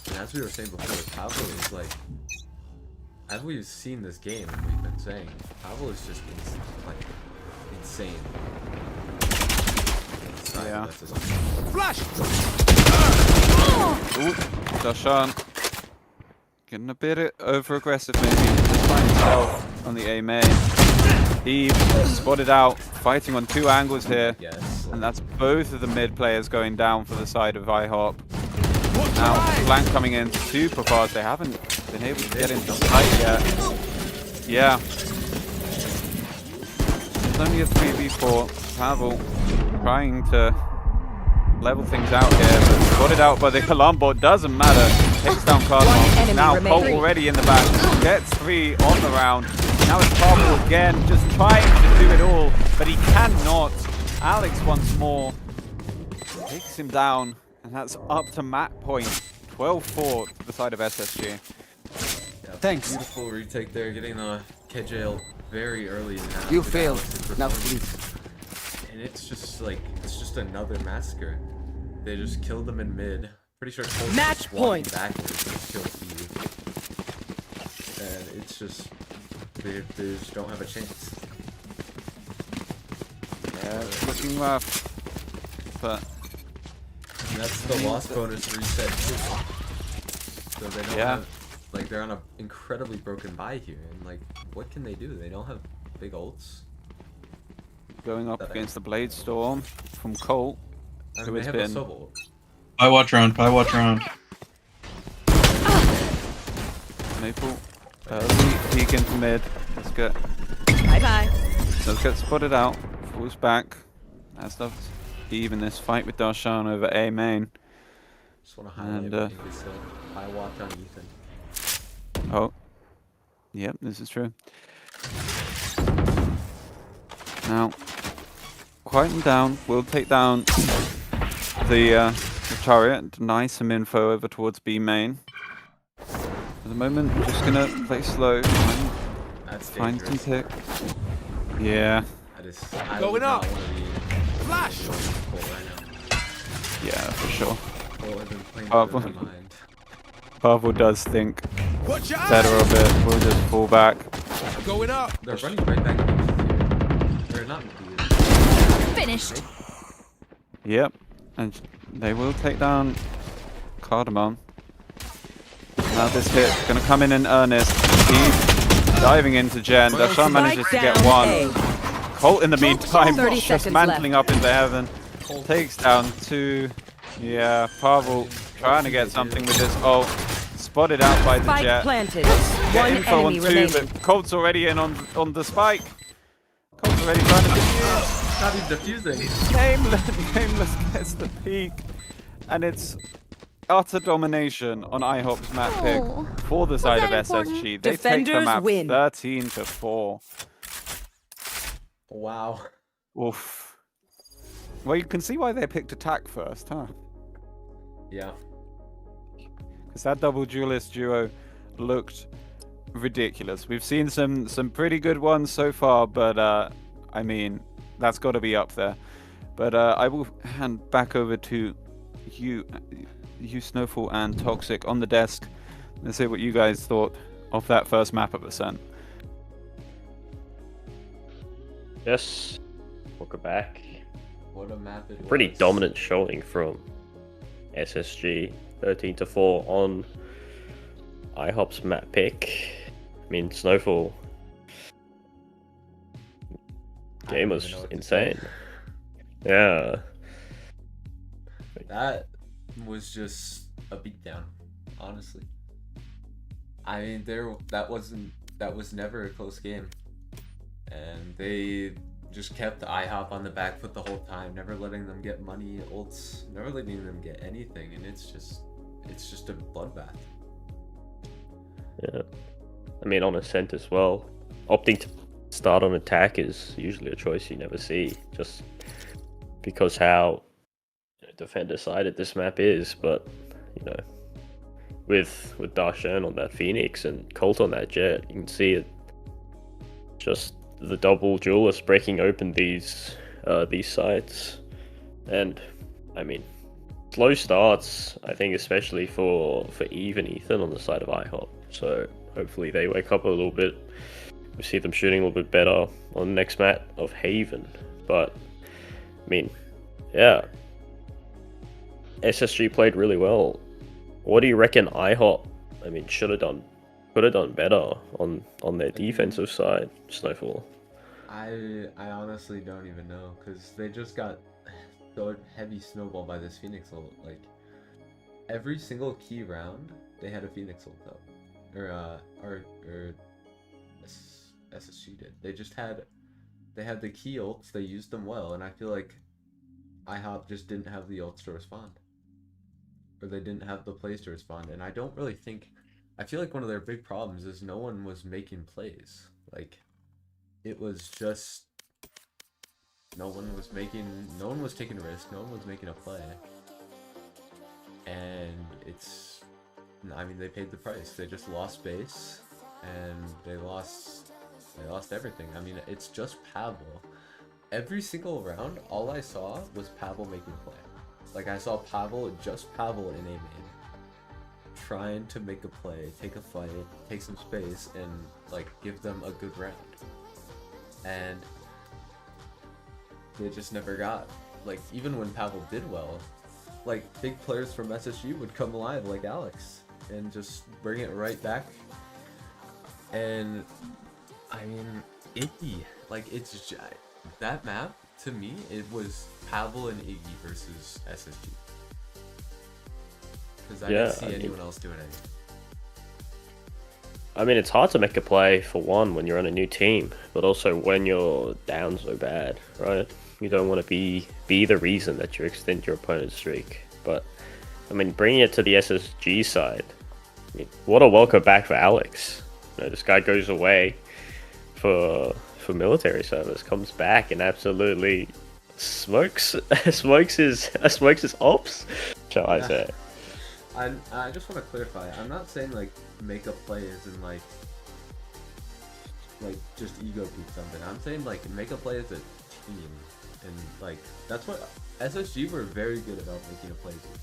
And as we were saying before, Pavel is like, as we've seen this game, and we've been saying, Pavel is just insane. Yeah. Flash. Ooh, Darshan getting a bit over-aggressive maybe. Just by himself on the A main. He spotted out, fighting on 2 angles here. Yes. And that's both of the mid players going down for the side of IHOP. Now, flank coming in super fast. They haven't been able to get into sight yet. Yeah. It's only a 3v4. Pavel trying to level things out here, but spotted out by the alarm bot. Doesn't matter. Takes down Cardinal. enemy Now remaining. Colt already in the back. Gets 3 on the round. Now it's Pavel again, just trying to do it all, but he cannot. Alex once more takes him down, and that's up to Matt point. 12-4 to the side of SSG. Yeah, Thanks. Beautiful retake there, getting the KJ very early. You failed. Now please. And it's just another massacre. They just killed them in mid. Pretty sure Colt's Match just walking point. backwards and just killed Eve. And it's just they just don't have a chance. Yeah, it's looking rough, but And that's the loss bonus reset too. So they don't have, like, they're on an incredibly broken buy here, and like, what can they do? They don't have big ults. going up against the Blade Storm from Colt, I who mean, they has have a been sub ult. Buy watch round. Buy watch round. Maple peek into mid. Let's get spotted out. Falls back. As does Eve in this fight with Darshan over A main. Just want to highlight And, what he said. Buy watch on Ethan. Oh. Yep, this is true. Now, quieten down. We'll take down the turret, deny some info over towards B main. For the moment, just gonna play slow. That's Find some dangerous. pick. Yeah. That is. I Going would not up. want to be Flash. right now. Yeah, for sure. Cole had been playing Oh, out of their mind. Pavel does think Watch out! better of it. We'll just fall back. Going up. They're running right back into the They're not into the Finished. Yep, and they will take down Cardamom. Now this hit gonna come in earnest. He's diving into Jen. Dashan manages to get one. Colt in the meantime 30 just seconds mantling left. up into heaven. Takes down 2. Yeah, Pavel trying to get something with this ult. Spotted out by the Spike Jet. planted. Get One info on enemy 2, remaining. but Colt's already in on the spike. Colt's already trying to defuse. Not even defusing. Nameless gets the peak, and it's utter domination on IHOP's map pick for the side of SSG. They take the Defenders map win. 13-4. Wow. Oof. Well, you can see why they picked attack first, huh? Yeah. Because that double duelist duo looked ridiculous. We've seen some pretty good ones so far, but I mean, that's got to be up there. But I will hand back over to you Snowfall and Toxic on the desk. Let's hear what you guys thought of that first map of Ascent. Yes. Welcome back. What a map it was. Pretty dominant showing from SSG. 13-4 on IHOP's map pick. I mean, Snowfall. Game was insane. Yeah. That was just a beatdown, honestly. I mean, that was never a close game, and they just kept IHOP on the back foot the whole time, never letting them get money, ults, never letting them get anything, and it's just a bloodbath. Yeah. I mean, on Ascent as well, opting to start on attack is usually a choice you never see, just because how defender-sided this map is. But you know, with Darshan on that Phoenix and Colt on that Jet, you can see it. Just the double duelists breaking open these sites, and I mean, slow starts. I think especially for Eve and Ethan on the side of IHOP. So hopefully they wake up a little bit. We see them shooting a little bit better on the next map of Haven. But I mean, yeah, SSG played really well. What do you reckon IHOP? I mean, could have done better on their defensive side, Snowfall? I honestly don't even know, because they just got so heavy snowball by this Phoenix ult. Like, every single key round, they had a Phoenix ult up. Or SSG did. They had the key ults, they used them well, and I feel like IHOP just didn't have the ults to respond. Or they didn't have the plays to respond, and I feel like one of their big problems is no one was making plays. Like, it was just no one was taking a risk, no one was making a play. And they paid the price. They just lost base, and they lost everything. I mean, it's just Pavel. Every single round, all I saw was Pavel making play. Like, I saw Pavel in a main, trying to make a play, take a fight, take some space, and like give them a good round. And they just never got, like, even when Pavel did well, like, big players from SSG would come alive, like Alex, and just bring it right back. And I mean, Iggy, like, that map, to me, it was Pavel and Iggy versus SSG. Because I didn't see anyone else doing anything. I mean, it's hard to make a play, for one, when you're on a new team, but also when you're down so bad, right? You don't want to be the reason that you extend your opponent's streak. But, I mean, bringing it to the SSG side, I mean, what a welcome back for Alex. You know, this guy goes away for military service, comes back and absolutely smokes his ops, shall I say. I just want to clarify, I'm not saying like make a play as in like just ego beat something. I'm saying like make a play as a team and like that's what SSG were very good about making a play with people.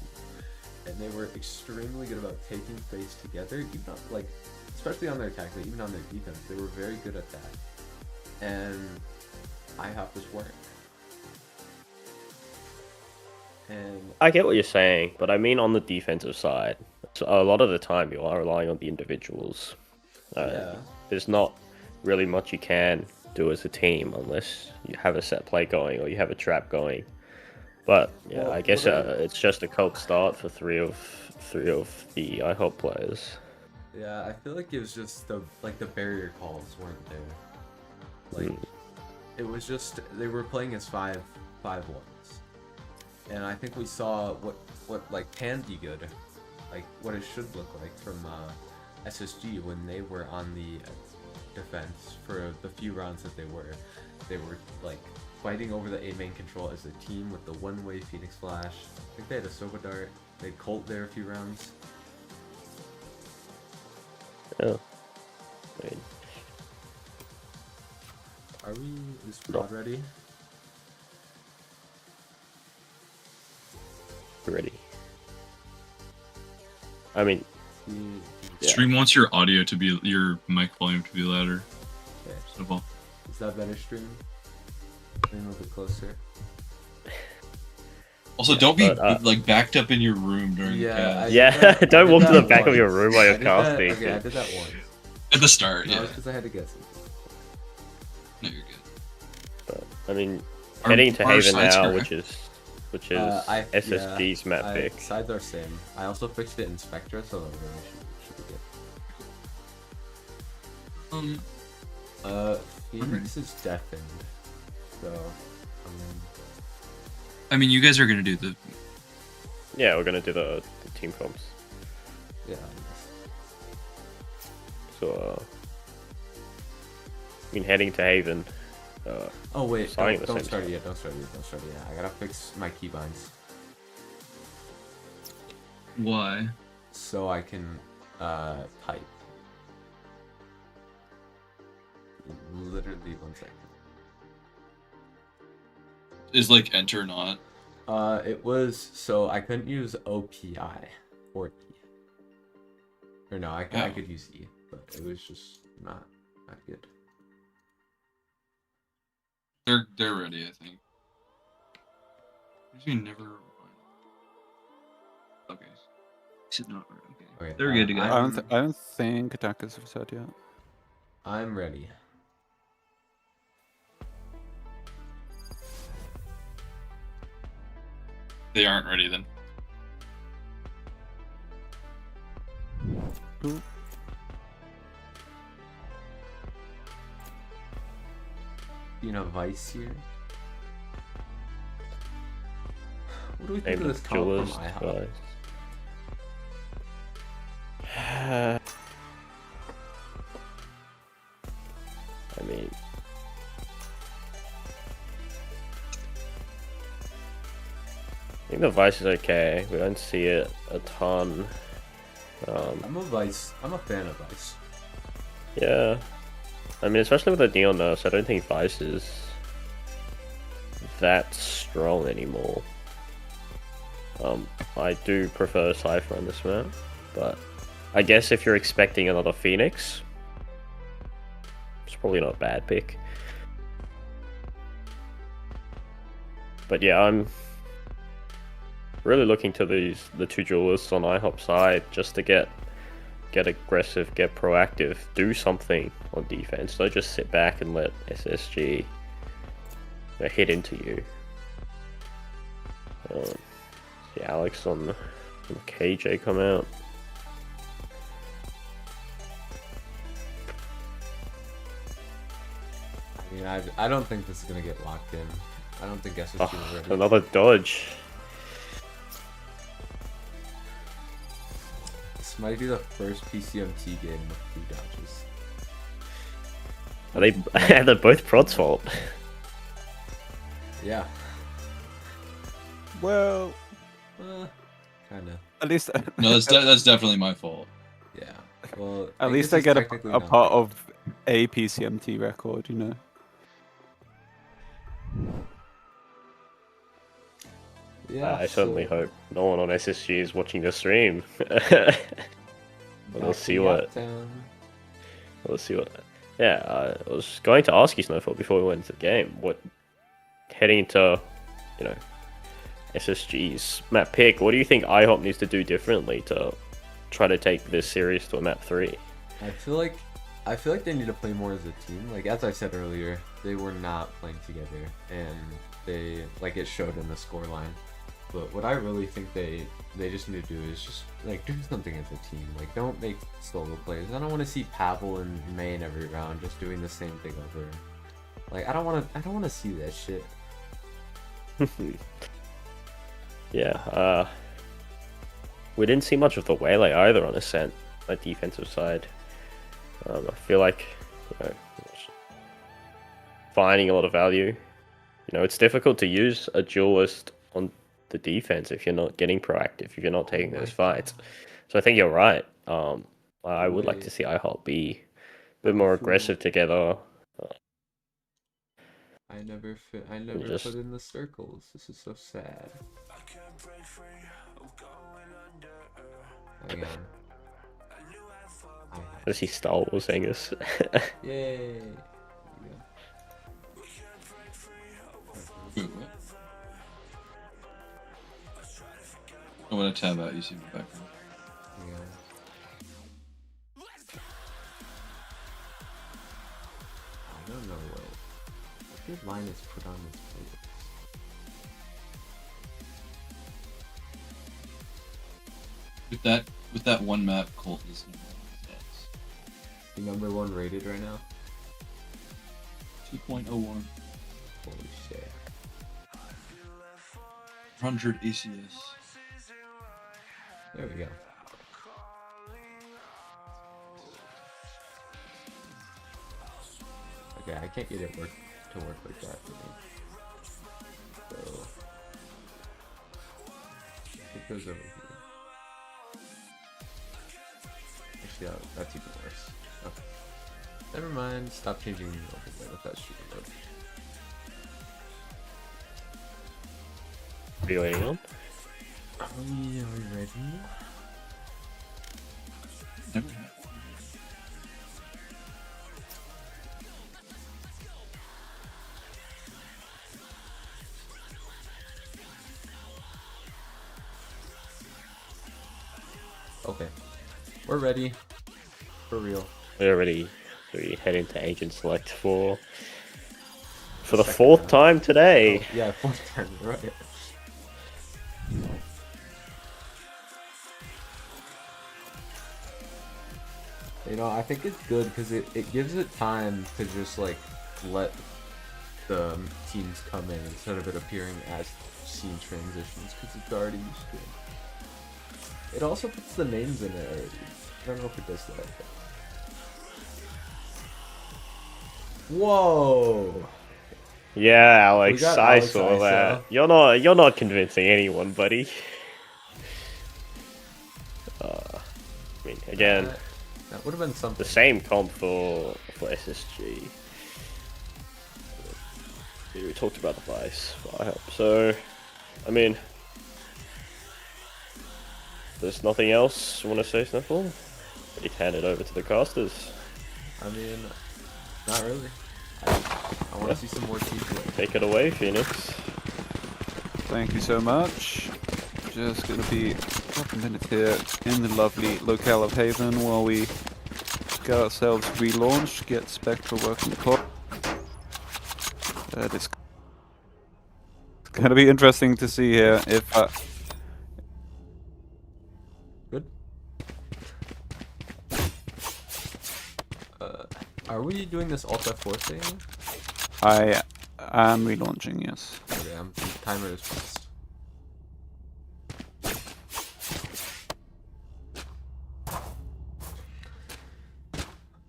And they were extremely good about taking face together, even on, like, especially on their attack, but even on their defense, they were very good at that. And IHOP just weren't. And I get what you're saying, but I mean on the defensive side, so a lot of the time you are relying on the individuals. yeah, There's not really much you can do as a team unless you have a set play going or you have a trap going. But yeah, Well, I guess what I- it's just a cold start for three of the IHOP players. yeah, I feel like it was just the barrier calls weren't there. Like it was just they were playing as 5-5-1s, and I think we saw what like can be good, like what it should look like from SSG when they were on the defense for the few rounds that they were like fighting over the A main control as a team with the one-way Phoenix Flash. I think they had a Soba Dart. They had Colt there a few rounds. Yeah. I mean, Is Prod ready? ready. I mean, yeah. Stream wants your audio to be your mic volume to be louder. Okay. First of all. Is that better, stream? Bring a little bit closer. Also, don't be but, like backed up in your room during the Yeah, cast. Yeah, don't walk to the back of your room while you're casting. Okay, I did that once. At the start, No, yeah. it's because I had to get something. No, you're good. But, I mean, Our- heading to our Haven sides now, correct? which is SSG's map pick. Sides are same. I also fixed it in Spectra, so it really should be good. Phoenix is deafened, so I mean, you guys are gonna do the. Yeah, we're gonna do the team comps. yeah. So, I mean, heading to Haven. Oh wait, Starting at the don't same start time. yet. Don't start yet. I gotta fix my keybinds Why? so I can type. Literally 1 second. Is like enter not? It was so I couldn't use OPI or E. Or no, I Oh. could use E, but it was just not good. They're ready, I think. Actually, never. Okay. Should not. Okay. Okay, They're good to go. I don't think attackers have said yet. I'm ready. They aren't ready then. Ooh. Vice here. What do we think Aim of the this comp from Jewelers, IHOP? guys. I mean, I think the Vice is okay. We don't see it a ton. I'm a fan of Vice. Yeah. I mean, especially with the Neon nerfs, I don't think Vice is that strong anymore. I do prefer Cypher on this map, but I guess if you're expecting another Phoenix, it's probably not a bad pick. But yeah, I'm really looking to the two duelists on IHOP side just to get aggressive, get proactive, do something on defense. Don't just sit back and let SSG hit into you. See Alex on KJ come out. I mean, I don't think this is gonna get locked in. I don't think SSG is ready. Another dodge. This might be the first PCMT game with 2 dodges. Are they? They're both Prod's fault. Yeah. Well, Kinda. at least No, that's definitely my fault. Yeah. Well, at guess least I it's get technically a not. part of a PCMT record, you know. Yeah, I certainly so hope no one on SSG is watching the stream. We'll back see to what. Yaptown. We'll see what. Yeah, I was going to ask you, Snowfall, before we went into the game, what heading into, you know, SSG's map pick, what do you think IHOP needs to do differently to try to take this series to a map 3? I feel like they need to play more as a team. Like as I said earlier, they were not playing together, and they like it showed in the scoreline. But what I really think they just need to do is just like do something as a team. Like don't make solo plays. I don't want to see Pavel and Main every round just doing the same thing over. Like I don't want to see that shit. Yeah, we didn't see much of the Waylay either on Ascent, like defensive side. I feel like, you know, finding a lot of value. You know, it's difficult to use a duelist on the defense if you're not getting proactive, if you're not taking those fights. So I think you're right. I would like to see IHOP be a bit more aggressive together. I never Just- put in the circles. This is so sad. Hang on. As he Star Wars Angus. Yay! Wait, what? Oh, when I tab out, you see my background. Hang on. I don't know what good line is put on this playlist. With that one map, Colt is number 1 stats. The number 1 rated right now. 2.01. Holy shit! 100 ACS. There we go. Okay, I can't get it to work like that for me. So it goes over here. Actually, that's even worse. Okay. Never mind. Stop changing the overlay with that stupid mode. What are you waiting on? Are we ready? Never had. Okay. We're ready. For real. We're already heading to Agent Select for the 4th time today. Oh, yeah, 4th time, right. You know, I think it's good because it gives it time to just like let the teams come in instead of it appearing as scene transitions because it's already used to it. It also puts the names in there already. I don't know if it does that. Whoa! Yeah, Alex, got I Alex saw ISO. that. You're not convincing anyone, buddy. I mean, again, That would have been something. the same comp for SSG. We talked about the Vice, I hope. So, I mean, there's nothing else you want to say, Snuffle? You hand it over to the casters. I mean, not really. I want to see some more team play. Take it away, Phoenix. Thank you so much. Just gonna be a couple minutes here in the lovely locale of Haven while we get ourselves relaunched, get Spectral working the clock. It's gonna be interesting to see here if Good. Are we doing this Alt F4 thing? I am relaunching, yes. Okay, timer is fast.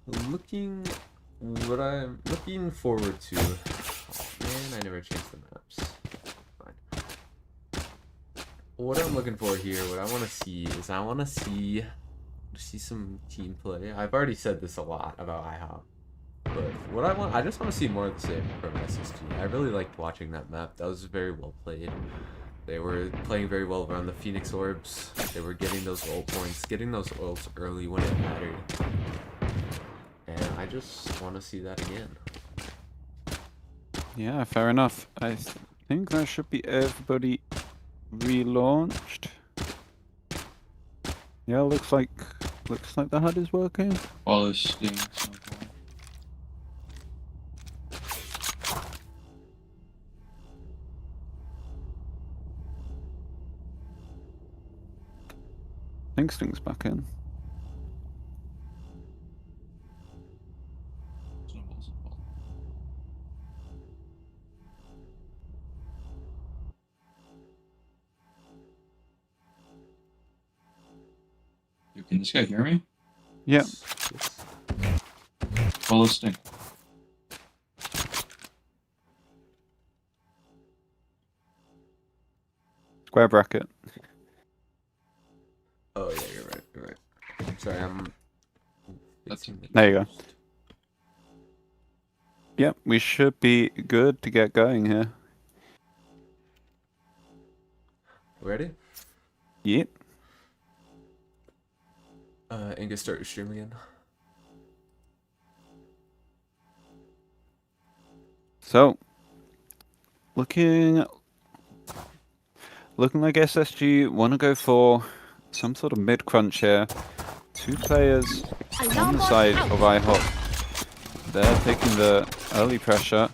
What I'm looking forward to. Oh man, I never changed the maps. Fine. What I'm looking for here, what I want to see is I want to see some team play. I've already said this a lot about IHOP. But what I just want to see more of the same from SSG. I really liked watching that map. That was very well played. They were playing very well around the Phoenix Orbs. They were getting those ult points, getting those ults early when it mattered. And I just want to see that again. Yeah, fair enough. I think that should be everybody relaunched. Yeah, looks like the HUD is working. All this stinks. Oh boy. Sting's back in. Snowball's fault. Yo, can this guy hear me? Yeah. Follow Sting. Square bracket. Oh yeah, you're right. You're right. Sorry, I'm. That's There you go. Yep, we should be good to get going here. Ready? Yep. Angus, start your stream again. So, looking like SSG want to go for some sort of mid crunch here. Two players on the side of IHOP. They're taking the early pressure.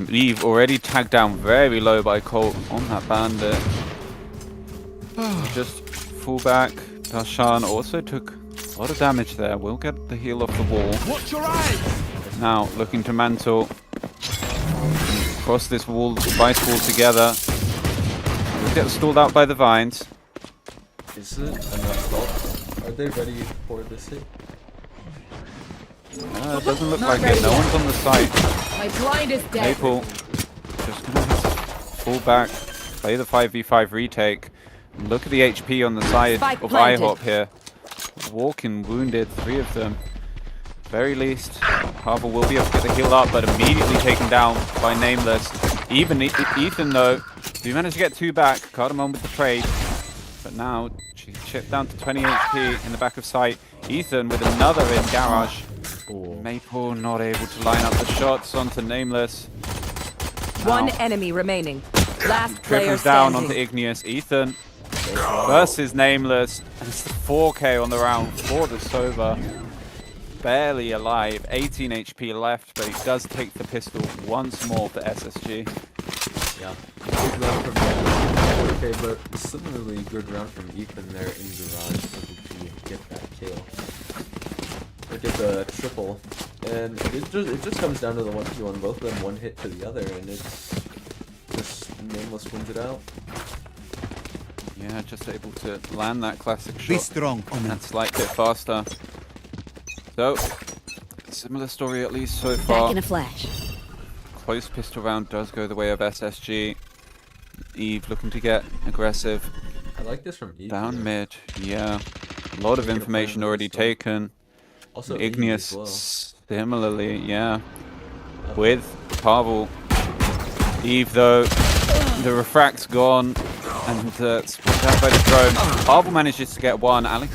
Eve already tagged down very low by Colt on that bandit. Just fall back. Darshan also took a lot of damage there. We'll get the heal off the wall. Watch your eyes! Now looking to mantle. Cross this wall, vice wall together. We'll get stalled out by the vines. Is it enough salt? Are they ready for this hit? It doesn't look like it. No one's on the site. My blind is dead. Maple just gonna fall back, play the 5v5 retake. Look at the HP on the side Spike of planted. IHOP here. Walking wounded, 3 of them. Very least, Harbour will be able to get the heal up, but immediately taken down by Nameless. Even Ethan though, we managed to get 2 back. Cardamom with the trade, but now she's chipped down to 20 HP in the back of sight. Ethan with another in garage. Maple not able to line up the shots onto Nameless. One Now, enemy remaining. Last player triples down standing. onto Igneous. Ethan versus Nameless. And it's 4k on the round for the Sova. Barely alive. 18 HP left, but he does take the pistol once more for SSG. Yeah. Good round from him. Okay, but similarly good round from Ethan there in garage, able to get that kill. Or get the triple. And it just comes down to the 1v1. Both of them one hit to the other, and it's just Nameless wins it out. Yeah, just able to land that classic Be shot. strong. And that slight bit faster. So, similar story at least so Back far. in a flash. Close pistol round does go the way of SSG. Eve looking to get aggressive. I like this from Eve. Down here. mid, yeah. A lot of Get a information plan already this time. taken. Also Igneous Eve as well. similarly, yeah. With Pavel. Eve though, the refract's gone. And split out by the drone. Pavel manages to get one. Alex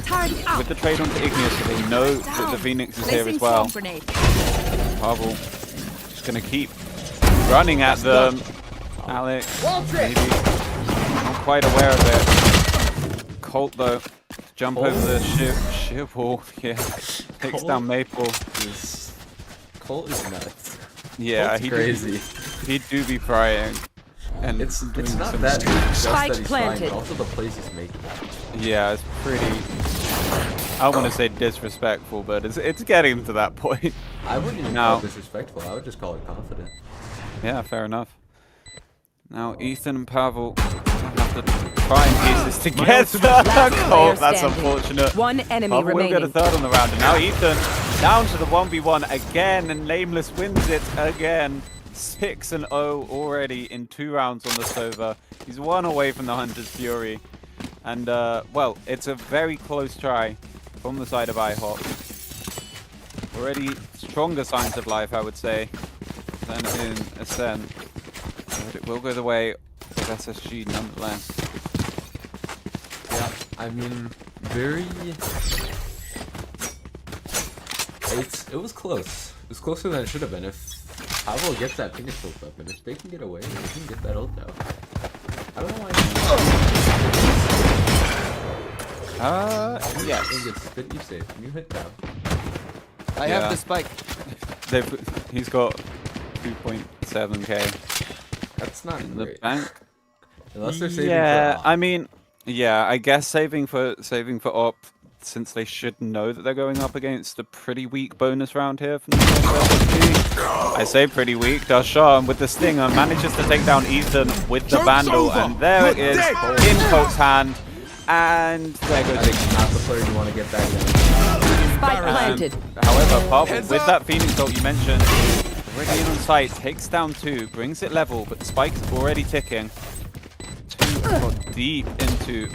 with the trade onto Igneous, so they know that the Phoenix is here as well. Pavel just gonna keep running at them. Alex maybe not quite aware of it. Colt though, jump over the ship wall. Yeah, takes down Maple. Colt is nuts. Yeah, Colt's crazy. He do be prying. And It's doing not some that just Spike that he's trying, planted. but also the plays he's making. Yeah, it's pretty. I don't want to say disrespectful, but it's getting to that point. I wouldn't even call it disrespectful. I would just call it confident. Yeah, fair enough. Now Ethan and Pavel have to try and piece this together. Last Oh, player that's standing. unfortunate. One enemy Pavel will get a remaining. third on the round, and now Ethan down to the 1v1 again, and Nameless wins it again. 6-0 already in 2 rounds on the Sova. He's 1 away from the Hunter's Fury. And, well, it's a very close try from the side of IHOP. Already stronger signs of life, I would say, than in Ascent. But it will go the way of SSG nonetheless. Yeah, I mean, very. It was close. It was closer than it should have been. If Pavel gets that Phoenix ult up, and if they can get away, they can get that ult out. I don't know why. Yes. I think it's good you safe. You hit down. I Yeah. have the spike. He's got 2.7k That's not in the great. bank. Unless they're saving Yeah, for I mean, yeah, I guess saving for op, since they should know that they're going up against a pretty weak bonus round here from the SSG. I say pretty weak. Darshan with the stinger manages to take down Ethan with the vandal, and there it is in Colt's hand. And there goes That's not the player you want to get that down. Spike planted. However, Pavel, with that Phoenix ult you mentioned, already in on site, takes down 2, brings it level, but the spike is already ticking. 2 got deep into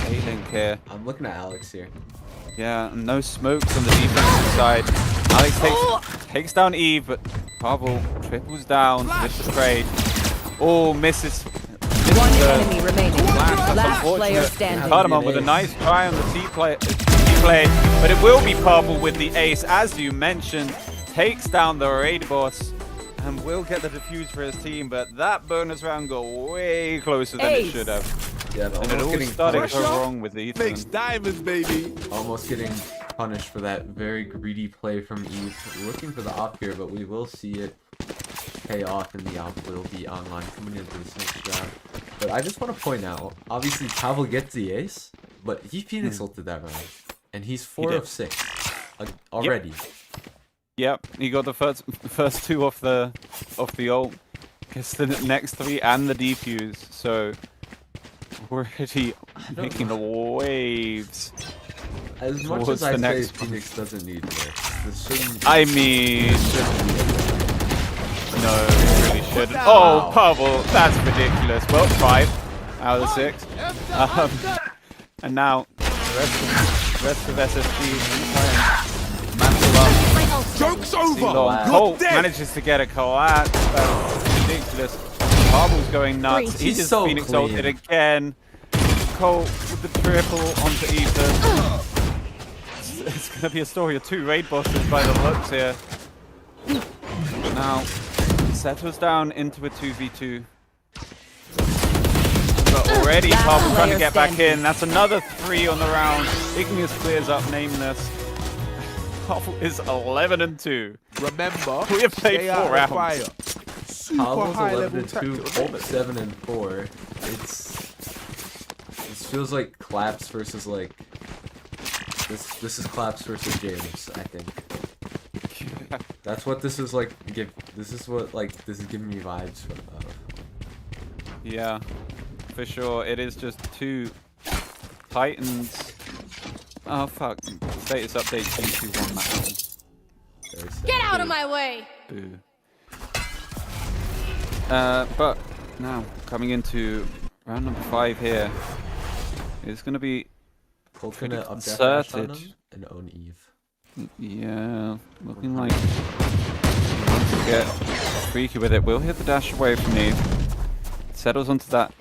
A-Link here. I'm looking at Alex here. Yeah, and no smokes on the defensive side. Alex takes down Eve, but Pavel triples down with the trade. Oh, misses. One enemy remaining. That's Last player unfortunate. standing. Cardamom with a nice try on the T play, but it will be Pavel with the ace, as you mentioned. Takes down the raid boss and will get the defuse for his team, but that bonus round got way closer than it should have. Yeah, And it all started to go wrong with Ethan. Makes diamonds, baby. almost getting punished for that very greedy play from Eve. Looking for the op here, but we will see it pay off, and the op will be online coming into this next round. But I just want to point out, obviously Pavel gets the ace, but he Phoenix ulted that round, and he's 4 of 6 already. Yep, he got the first 2 off the ult. Gets the next 3 and the defuse, so already making the waves. As much towards as I the say next Phoenix doesn't need this shouldn't. I mean, no, it really shouldn't. Wow. Oh, Pavel, that's ridiculous. Well, 5 out of 6. And now the rest of SSG trying to mantle up. Joke's over. Colt manages to get a collapse. That's ridiculous. Pavel's going nuts. He He's just so Phoenix clean. ulted again. Colt with the triple onto Ethan. It's going to be a story of 2 raid bosses by the looks here. Now, settles down into a 2v2. But already Pavel trying to get back in. That's another 3 on the round. Igneous clears up Nameless. Pavel is 11-2. Remember, We have played stay 4 out of rounds. fire. Super Pavel's high 11 level and 2, tactical Colt knowledge. 7 and 4. This feels like Claps versus like this is Claps versus James, I think. That's what this is like. This is giving me vibes from. Yeah, for sure. It is just 2 Titans. Oh fuck! Status update 221 Mountain. Very sad. Get out of my way! Boo. But now coming into round number 5 here, it's gonna be Colt's pretty gonna up dash on concerted. him and own Eve. Yeah, looking like he wants to get freaky with it. We'll hit the dash away from Eve. Settles onto that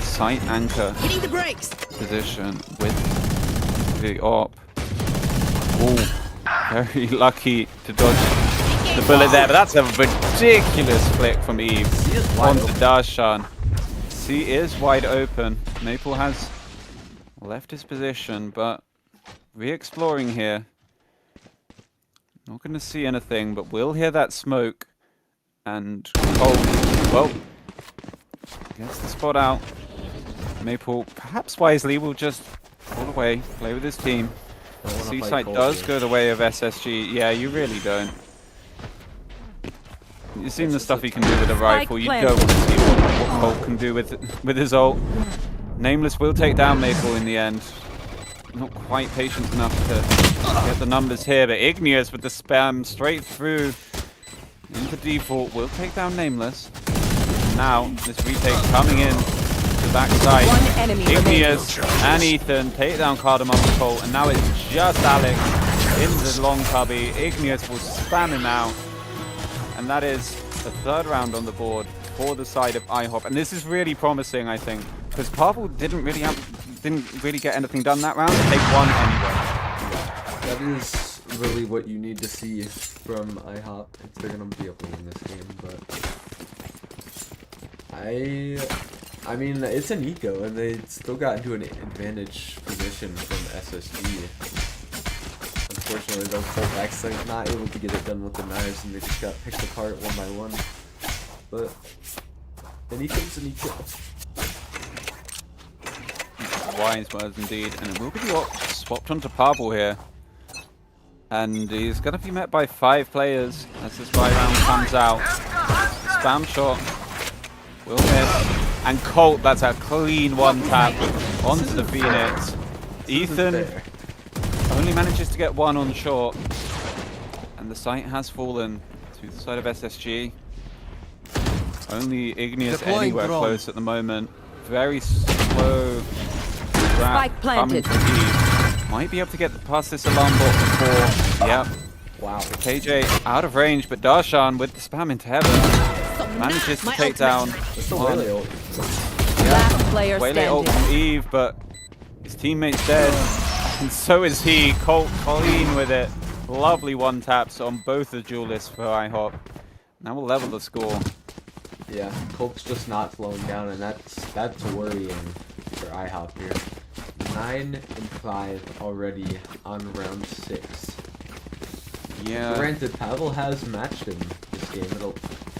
site anchor Hitting the brakes! position with the op. Oh, very lucky to dodge the bullet there, but that's a ridiculous flick from Eve onto Darshan. He is wide open. Maple has left his position, but re-exploring here. Not going to see anything, but we'll hear that smoke. And Colt, well, gets the spot out. Maple, perhaps wisely, will just pull away, play with his team. Seaside does go the way of SSG. Yeah, you really don't. You've seen the stuff he can do with a rifle. You don't want to see what Colt can do with his ult. Nameless will take down Maple in the end. Not quite patient enough to get the numbers here, but Igneous with the spam straight through into default will take down Nameless. Now this retake coming in to the backside. One enemy Igneous and Ethan take down Cardamom and Colt, and now it's just Alex in the long cubby. Igneous will spam him out, and that is a the third round on the board for the side of IHOP, and this is really promising, I think, because Pavel didn't really get anything done that round. Take one anyway. That is really what you need to see from IHOP if they're gonna be able to win this game. But I mean, it's an eco, and they still got into an advantage position from SSG. Unfortunately, those fullbacks are not able to get it done with the knives, and they just got picked apart one by one. But an eco's an eco. Wise words indeed, and it will be swapped onto Pavel here. And he's going to be met by 5 players as this buy round comes out. Spam shot will miss. And Colt, that's a clean one tap onto the Phoenix. Ethan only manages to get one on short. And the sight has fallen to the side of SSG. Only Igneous anywhere close at the moment. Very slow. Spike planted. Might be able to get past this alarm bot before. Yep. Wow. KJ out of range, but Darshan with the spam into heaven manages to take down. It's the Waylay ult. Last player Waylay ult standing. from Eve, but his teammate's dead. And so is he. Colt clean with it. Lovely one taps on both the duelists for IHOP. Now we'll level the score. Yeah, Colt's just not slowing down, and that's worrying for IHOP here. 9-5 already on round 6. Yeah. Granted, Pavel has matched him this game. It'll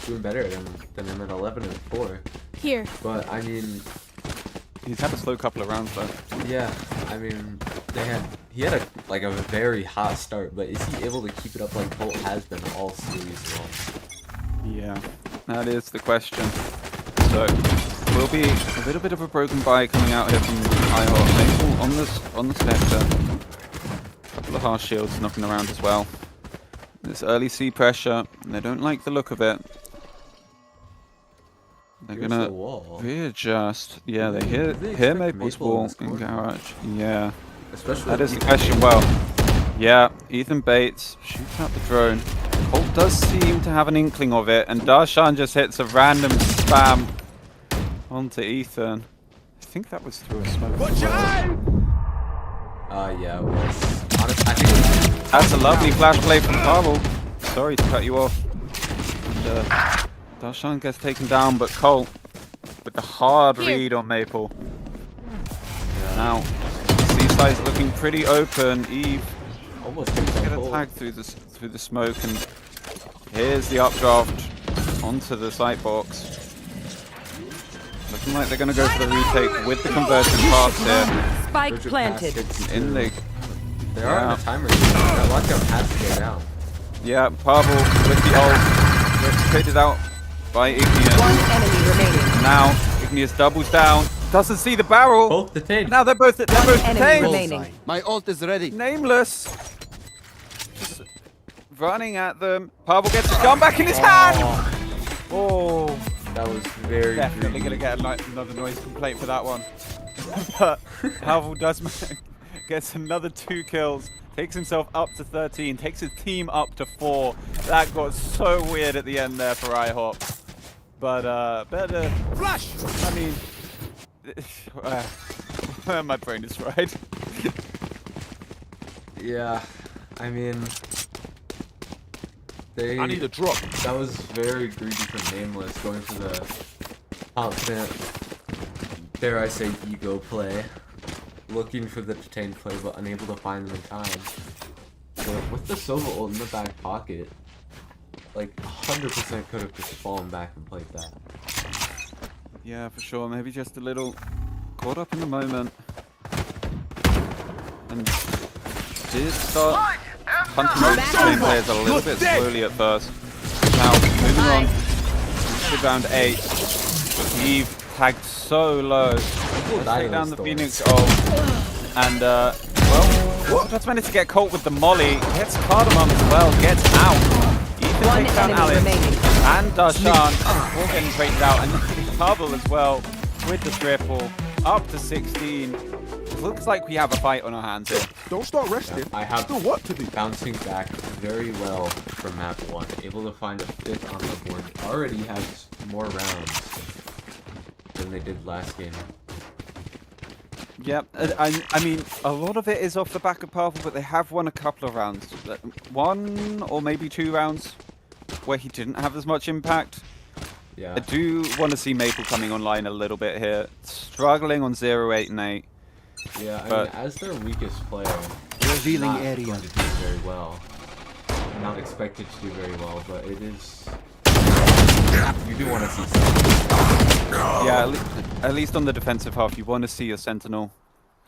doing better than him at 11-4. Here. But I mean, He's had a slow couple of rounds though. yeah, I mean, he had a very hot start, but is he able to keep it up like Colt has been all series long? Yeah, that is the question. So, will be a little bit of a broken buy coming out here from IHOP. Maple on the sector. A couple of harsh shields knocking around as well. This early C pressure, and they don't like the look of it. They're Here's gonna the wall. readjust. Yeah, they They hear expect Maple's Maple in wall this in corner. garage. Yeah, Especially that with is the Ethan question. Bates. Well, yeah, Ethan Bates shoots out the drone. Colt does seem to have an inkling of it, and Darshan just hits a random spam onto Ethan. I think that was through a smoke. Yeah, it was. Honestly, I think it was. That's a lovely flash play from Pavel. Sorry to cut you off. And, Darshan gets taken down, but Colt with the hard read on Maple. Now, Seaside's looking pretty open. Eve Almost takes get on a Colt. tag through the smoke, and here's the updraft onto the sight box. Looking like they're going to go for the retake with the conversion pass here. Spike Richard planted. Pass gets In the They are on a timer. That lockdown has to go down. yeah, Pavel with the ult gets traded out by Igneous. One enemy remaining. Now Igneous doubles down, doesn't see the barrel. Both detained. Now they're both Enemy detained. remaining. My ult is ready. Nameless. Just running at them. Pavel gets his gun back in his hand. Oh, That was very definitely greedy. gonna get another noise complaint for that one. But Pavel does gets another 2 kills. Takes himself up to 13. Takes his team up to 4. That got so weird at the end there for IHOP. But better. Flash! I mean, my brain is fried. Yeah, I mean, I need a drop. that was very greedy from Nameless, going for the confident, dare I say, ego play, looking for the detained play, but unable to find them in time. So with the Sova ult in the back pocket, like 100% could have just fallen back and played that. Yeah, for sure. Maybe just a little caught up in the moment. And did start punching over the same players a little bit slowly at first. Now, moving on to round 8. Eve tagged so low. People Let's die take in down this the storm. Phoenix ult. And, well, just managed to get Colt with the molly. Gets Cardamom as well. Gets out. Ethan One takes down enemy Alice. remaining. And Darshan all getting traded out. And Pavel as well with the triple. Up to 16. looks like we have a fight on our hands here. Don't start resting. I have Still work to do. bouncing back very well from map 1. Able to find a 5th on the board. Already has more rounds than they did last game. Yep, I mean, a lot of it is off the back of Pavel, but they have won a couple of rounds. 1 or maybe 2 rounds where he didn't have as much impact. Yeah. I do want to see Maple coming online a little bit here. Struggling on 0, 8, and 8. Yeah, I But- mean, as their weakest player, Revealing not area. going to do very well. Not expected to do very well, but it is. You do want to see something. Yeah, at least on the defensive half, you want to see your Sentinel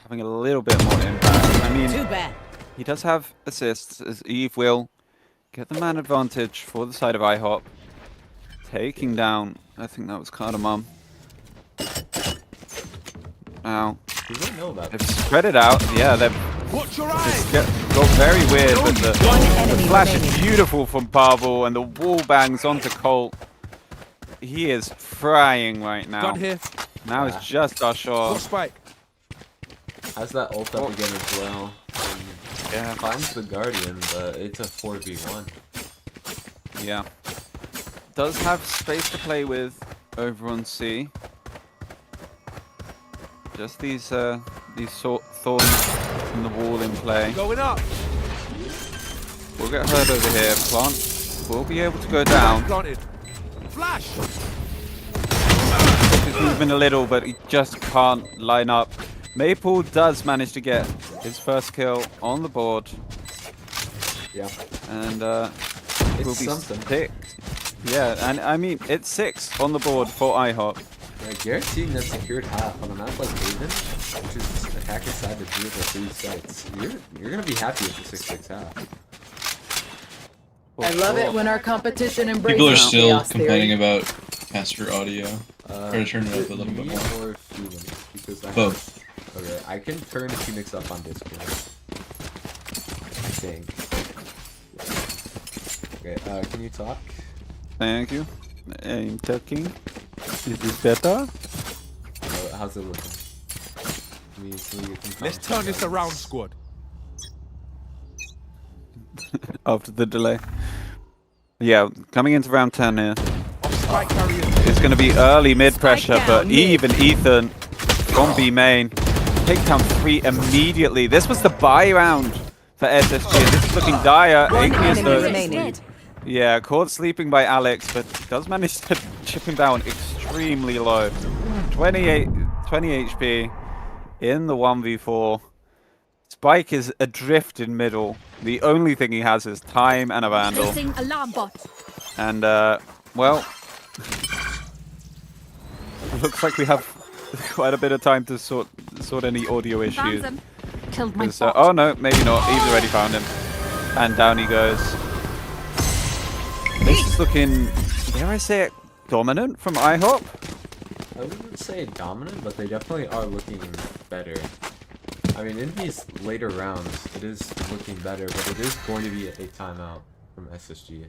having a little bit more impact. I mean, Too bad. he does have assists, as Eve will get the man advantage for the side of IHOP. Taking down, I think that was Cardamom. Now, You don't know about they've this. spread it out. Yeah, they've Watch your eyes. got very weird, but the One enemy flash remaining. is beautiful from Pavel, and the wall bangs onto Colt. He is frying right now. Gun here. Now Yeah. it's just our shot. Got spike. Has that ult up again as well. And Yeah. finds the Guardian, but it's a 4v1. Yeah. Does have space to play with over on C. Just these thorns in the wall in play. Going up. We'll get hurt over here. Plant will be able to go down. Planted. Flash. He's moving a little, but he just can't line up. Maple does manage to get his first kill on the board, Yeah. and It's will be something. 6. Yeah, and I mean it's 6 on the board for IHOP. Yeah, guaranteeing that secured half on a map like Odin, which is attacker side to 0 to 3 sites. You're gonna be happy with the 6-6 half. I love it when our competition embraces People are still chaos complaining theory. about caster audio. Try to turn it up a little bit Me more. or Phoenix? Because I Both. Okay, I can turn Phoenix up on Discord. I think. Okay, can you talk? Thank you. I'm talking. Is this better? How's it looking? Can we get some Let's comments turn this on around, squad. After the delay. Yeah, coming into round 10 here. Off spike carrier. It's going to be early mid pressure, down, but mid. Eve and Ethan from B main take down 3 immediately. This was the buy round for SSG. This is looking dire. One Aqueous enemy though. remaining. Yeah, caught sleeping by Alex, but does manage to chip him down extremely low. 20 HP in the 1v4. Spike is adrift in middle. The only thing he has is time and a vandal. Placing alarm bot. And, well, looks like we have quite a bit of time to sort any audio issues. Killed my 'Cause, oh no, maybe not. Eve's already found him. And down he goes. This is looking, dare I say it, dominant from IHOP? I wouldn't say dominant, but they definitely are looking better. I mean, in these later rounds, it is looking better, but it is going to be a timeout from SSG.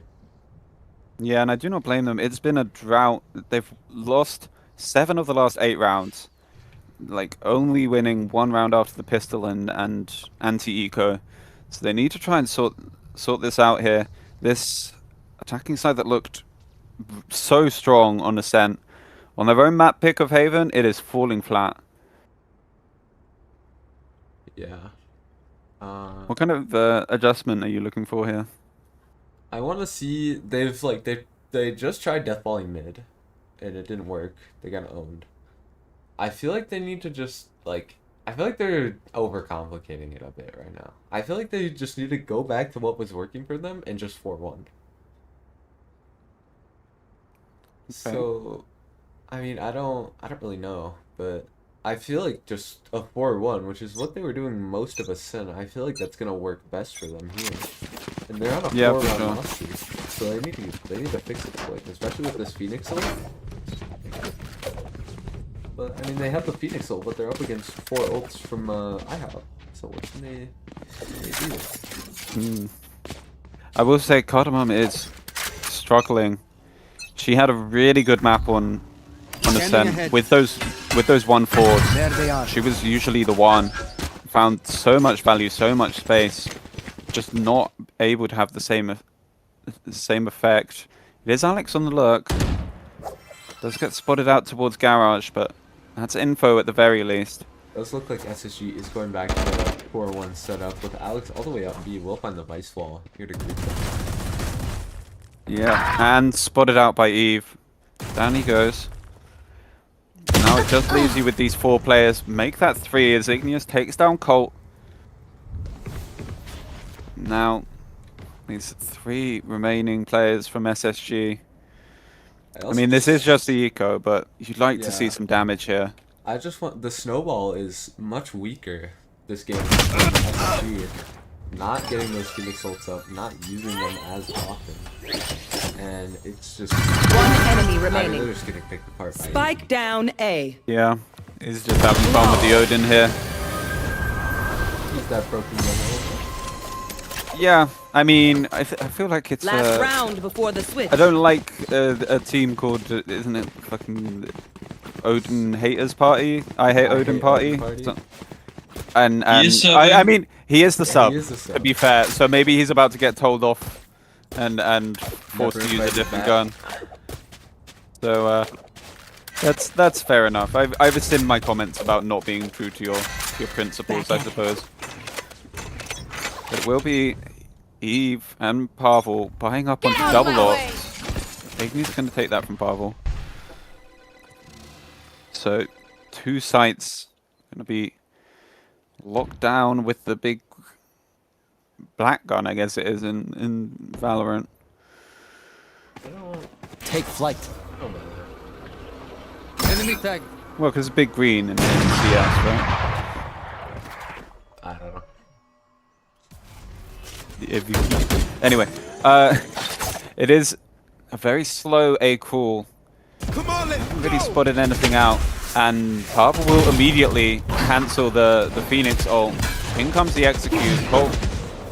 Yeah, and I do not blame them. It's been a drought. They've lost 7 of the last 8 rounds. Like, only winning 1 round after the pistol and anti-eco. So they need to try and sort this out here. This attacking side that looked so strong on Ascent. On their own map pick of Haven, it is falling flat. Yeah. What kind of adjustment are you looking for here? I want to see they just tried deathballing mid, and it didn't work. They got owned. I feel like they need to just I feel like they're overcomplicating it a bit right now. I feel like they just need to go back to what was working for them and just 4-1. So, I mean, I don't really know, but I feel like just a 4-1, which is what they were doing most of a sin. I feel like that's gonna work best for them here, and they're on a 4-round sure. monster, so they need to fix it quick, especially with this Phoenix ult. But I mean, they have the Phoenix ult, but they're up against 4 ults from IHOP. So what can they do? I will say Cardamom is struggling. She had a really good map on understand with those 1-4s. There they are. She was usually the one. Found so much value, so much space, just not able to have the same effect. It is Alex on the lurk. Does get spotted out towards garage, but that's info at the very least. Does look like SSG is going back to the 4-1 setup with Alex all the way up B. We'll find the vice wall here to greet them. Yeah, and spotted out by Eve. Down he goes. Now it just leaves you with these 4 players. Make that 3 as Igneous takes down Colt. Now, these 3 remaining players from SSG. I mean, this is just the eco, but you'd like to see some damage here. I just want... The snowball is much weaker this game than SSG. Not getting those Phoenix ults up, not using them as often. And it's just... One enemy They're remaining. just getting picked apart by Spike down A. Yeah, he's just having fun with the Odin here. Use that broken level. Yeah, I mean, I feel like it's... Last round before the switch. I don't like a team called, isn't it fucking Odin Haters Party? I Hate Odin Party? And I mean, he is the sub, he is the sub. to be fair, so maybe he's about to get told off and forced to use a different gun. So, that's fair enough. I've rescind my comments about not being true to your principles, I suppose. It will be Eve and Pavel buying up on double ops. Igni's going to take that from Pavel. So 2 sites going to be locked down with the big black gun, I guess it is, in Valorant. Take flight. Enemy tag. Well, because it's big green in CS, right? I don't know. Anyway, it is a very slow A crawl. Come on, let's Haven't really spotted anything out, and Pavel will immediately cancel the Phoenix ult. In comes the execute. Colt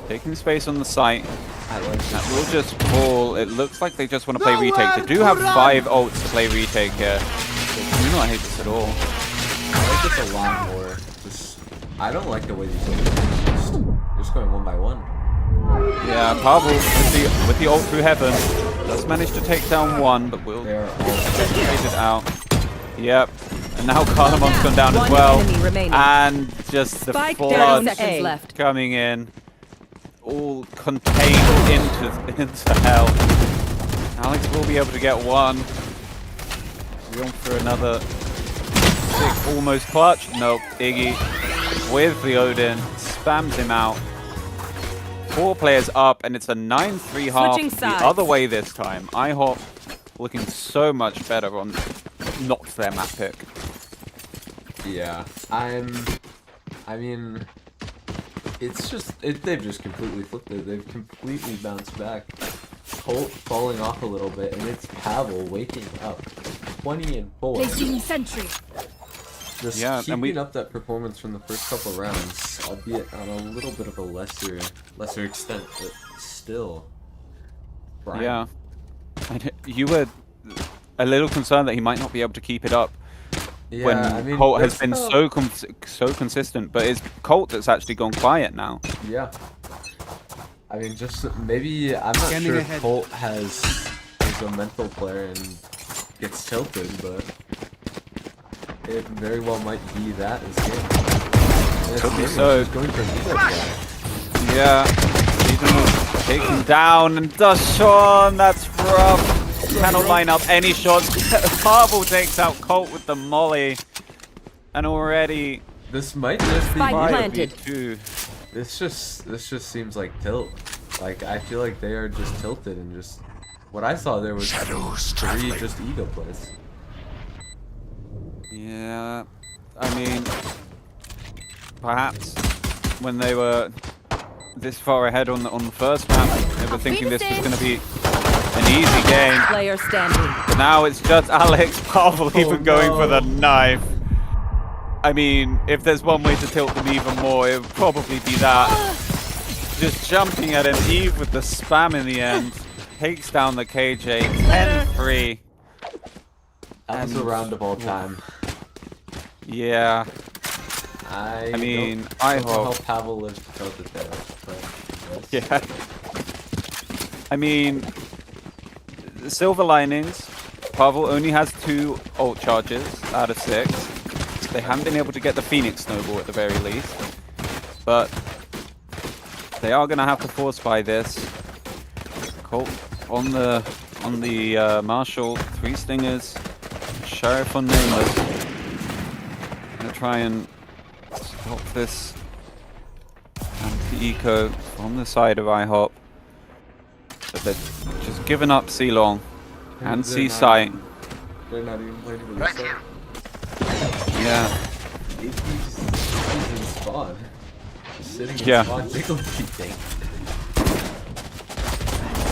taking space on the site. That will just fall. It looks like they just want to play retake. They do have 5 ults to play retake here. I do not hate this at all. I like this a lot more. I don't like the way these ults are just going 1 by 1. Yeah, Pavel with the ult through heaven does manage to take down 1, but will They are all fade it out. Yep. And now Cardamon's gone down as One well. enemy remaining. And just the Spike flood down seconds left. coming in. All contained into hell. Alex will be able to get 1. Going for another sick almost clutch. Nope. Iggy with the Odin spams him out. 4 players up, and it's a 9-3 half Switching the sides. other way this time. IHOP looking so much better on not their map pick. Yeah, I mean, it's just, they've just completely flipped it. They've completely bounced back. Colt falling off a little bit, and it's Pavel waking up. 20 and 4. Placing sentry. Just Yeah, and keeping up that performance from the first couple rounds, albeit on a little bit of a lesser extent, but still. Brian. Yeah. You were a little concerned that he might not be able to keep it up Yeah, when I mean, Colt has there's been still- so consistent, but it's Colt that's actually gone quiet now. Yeah. I mean, just maybe, I'm not Scanning sure ahead. if Colt is a mental player and gets tilted, but it very well might be that this game. And it's Could be maybe so. just going for Vito guy. Yeah. Eden will take him down, and does Sean. That's rough. Cannot line up any shots. Pavel takes out Colt with the molly. And already This might just be Spike Vito. planted. 2. This just seems like tilt. Like, I feel like they are just tilted and just... What I saw there was 3 just ego plays. Yeah, I mean, perhaps when they were this far ahead on the first map, they were thinking this was going to be an easy game. Player standing. But now it's just Alex Pavel even going for the knife. I mean, if there's one way to tilt them even more, it would probably be that. Just jumping at him, Eve with the spam in the end, takes down the KJ, 10-3. That was a round of all time. Yeah. I mean, I I don't know how hope. Pavel lived felt it there, but yes. Yeah. I mean, the silver linings. Pavel only has 2 ult charges out of 6. They haven't been able to get the Phoenix Snowball at the very least. But they are going to have to force buy this. Colt on the Marshall, 3 stingers. Sheriff on Nameless. Gonna try and stop this anti-eco from the side of IHOP. But they're just giving up C-Long and C-Site. They're not even playing for this side. Yeah. He's in spawn. Just sitting in Yeah. spawn, tickle keeping.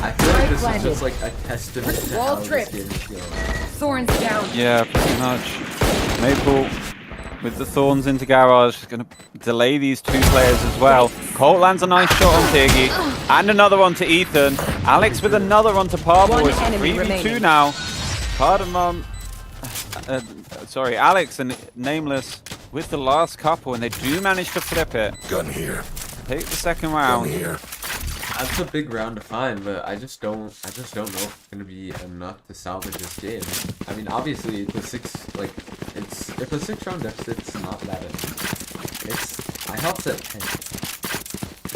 I feel like this is just like a testament to Wall how trip. this game is going. Thorns down. Yeah, pretty much. Maple with the Thorns into Garage is going to delay these 2 players as well. Colt lands a nice shot on Tiggy and another one to Ethan. Alex with another one to Pavel. One It's enemy 3v2 remaining. now. Cardamom, sorry, Alex and Nameless with the last couple, and they do manage to flip it. Gun here. Take the second round. Here. That's a big round to find, but I just don't know if it's gonna be enough to salvage this game. I mean, obviously the if a 6-round deficit's not that enough. I helped at 10,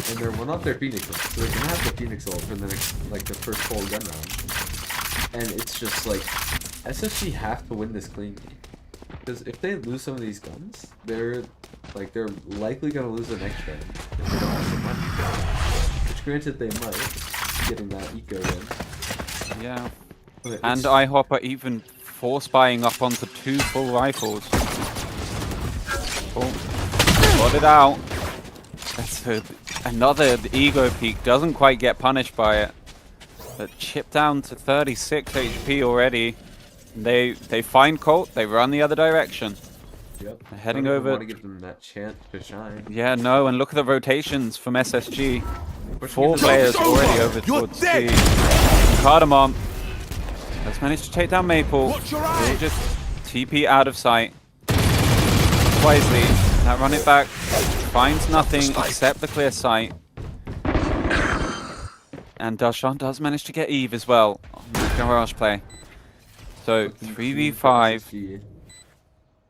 and they're one off their Phoenix ult, so they're gonna have the Phoenix ult for the next the first whole gun round, and it's just like SSG have to win this cleanly, because if they lose some of these guns, they're likely gonna lose the next round if they don't have some money. Which granted they might, getting that eco in. Yeah. But And it's- IHOP are even force buying up onto 2 full rifles. Oh, got it out. That's another ego peak. Doesn't quite get punished by it. But chipped down to 36 HP already. They find Colt. They run the other direction. Yep. They're heading Don't even over. want to give them that chance to shine. Yeah, no, and look at the rotations from SSG. Pushing 4 into the- players Joke's already over. over You're towards dead. C. Cardamom has managed to take down Maple. Watch your He'll eyes. just TP out of sight. Wisely. Now run it back. Finds nothing except the clear sight. And Darshan does manage to get Eve as well on the garage play. So 3v5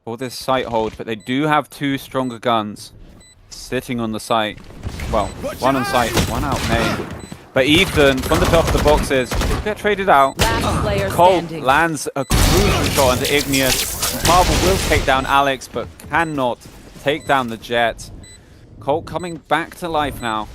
for this site hold, but they do have 2 stronger guns sitting on the site. Well, one on site, one out main. But Ethan, from the top of the boxes, get traded out. Last player Colt standing. lands a crucial shot into Igneous. Marvel will take down Alex, but cannot take down the Jet. Colt coming back to life now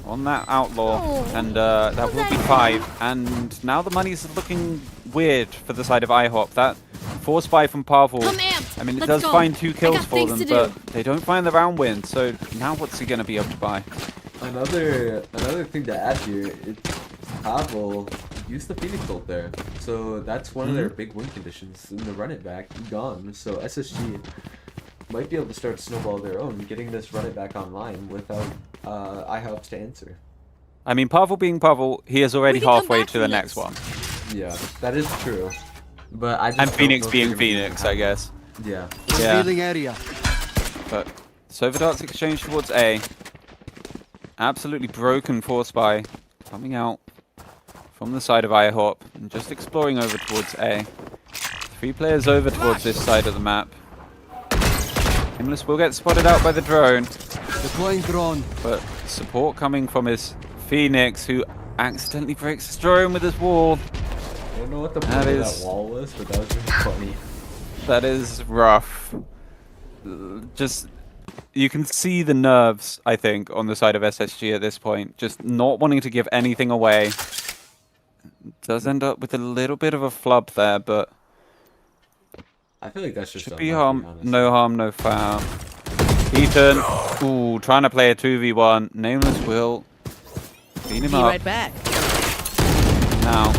on that Outlaw, and that will be 5. And now the money's looking weird for the side of IHOP. That force buy from Pavel, I'm amped. I mean, it Let's does go. find 2 I kills got for things them, to do. but they don't find the round win. So now what's he going to be able to buy? Another thing to add here, Pavel used the Phoenix ult there, so that's one of their big win conditions. In the run it back, gone. So SSG might be able to start snowball their own, getting this run it back online without IHOPs to answer. I mean, Pavel being Pavel, he is already We can come halfway back to the from next this. one. Yeah, that is true. But I just And don't Phoenix know if being they're gonna be able Phoenix, to I have- guess. Yeah. Yeah. Revealing area. But Silver Darts exchange towards A. Absolutely broken force buy coming out from the side of IHOP and just exploring over towards A. 3 players over towards this side of the map. Himless will get spotted out by the drone, Deploying drone. but support coming from his Phoenix, who accidentally breaks his drone with his wall. I don't know what the That point of is- that wall was, but that was really funny. That is rough. Just, you can see the nerves, I think, on the side of SSG at this point. Just not wanting to give anything away. Does end up with a little bit of a flub there, but I feel like that's just should be unlucky, harm, honestly. no harm, no foul. Ethan, ooh, trying to play a 2v1. Nameless will clean him Be up right back. now.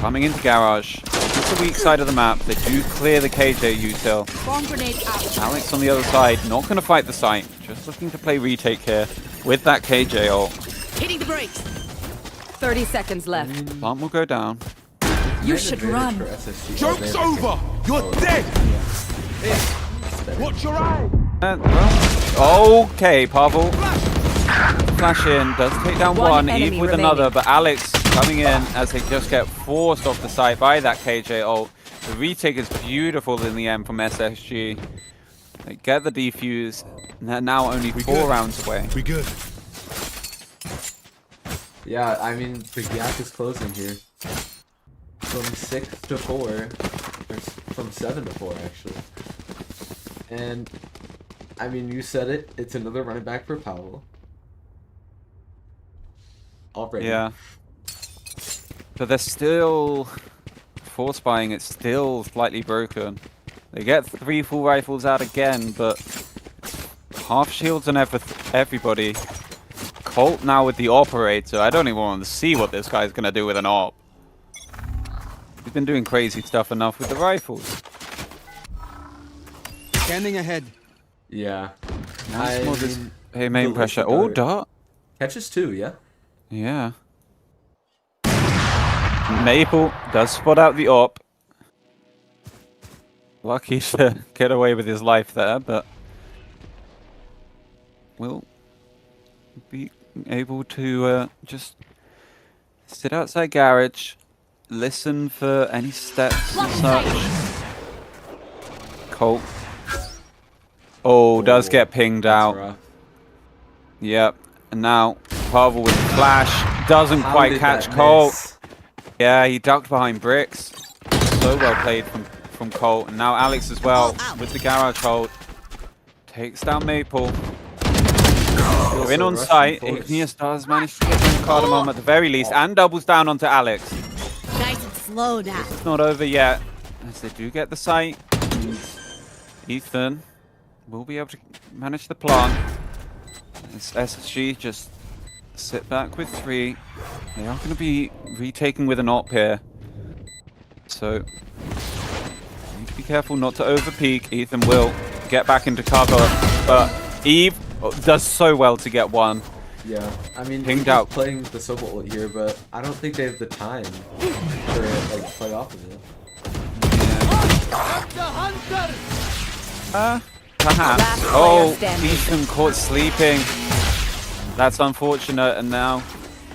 Coming into Garage. It's the weak side of the map. They do clear the KJ util. Bomb grenade out. Alex on the other side, not going to fight the site. Just looking to play retake here with that KJ ult. Hitting the brakes. 30 seconds left. Plant will go down. You an should advantage run. for SSG. Joke's Oh, over! You're dead! Watch your eye! Well, okay, Pavel. Flash in, does take down One one, enemy Eve with remaining. another, but Alex coming in as they just get forced off the site by that KJ ult. The retake is beautiful in the end from SSG. They get the defuse, and they're now only 4 rounds away. We good. Yeah, I mean, the gap is closing here. From 6 to 4. Or from 7 to 4, actually. And, I mean, you said it. It's another running back for Powell. Already. Yeah. But they're still force buying. It's still slightly broken. They get 3 full rifles out again, but half shields on everybody. Colt now with the operator. I don't even want to see what this guy's gonna do with an op. He's been doing crazy stuff enough with the rifles. Scanning ahead. Yeah. Nice I more mean, hey, main the pressure. laser Oh, dart. dart. Catches 2, yeah? Yeah. Maple does spot out the op. Lucky to get away with his life there, but will be able to just sit outside garage, listen for any steps and such. Colt. Oh, does Oh, get pinged that's out. rough. Yep. And now Pavel with the flash doesn't How quite did catch that Colt. miss? Yeah, he ducked behind bricks. So well played from Colt. And now Alex as well with the garage hold. Takes down Maple. We're in Also on Russian site. force. Igneous does manage to get in Cardamom at the very least and doubles down onto Alex. Nice and slow now. It's not over yet as they do get the site. And Ethan will be able to manage the plant. As SSG just sit back with 3. They are going to be retaking with an op here. So, need to be careful not to overpeak. Ethan will get back into cover, but Eve does so well to get 1. Yeah, I mean, Pinged he's out. playing the Sobel ult here, but I don't think they have the time to like play off of it. Perhaps. Last player Oh, standing. Ethan caught sleeping. That's unfortunate, and now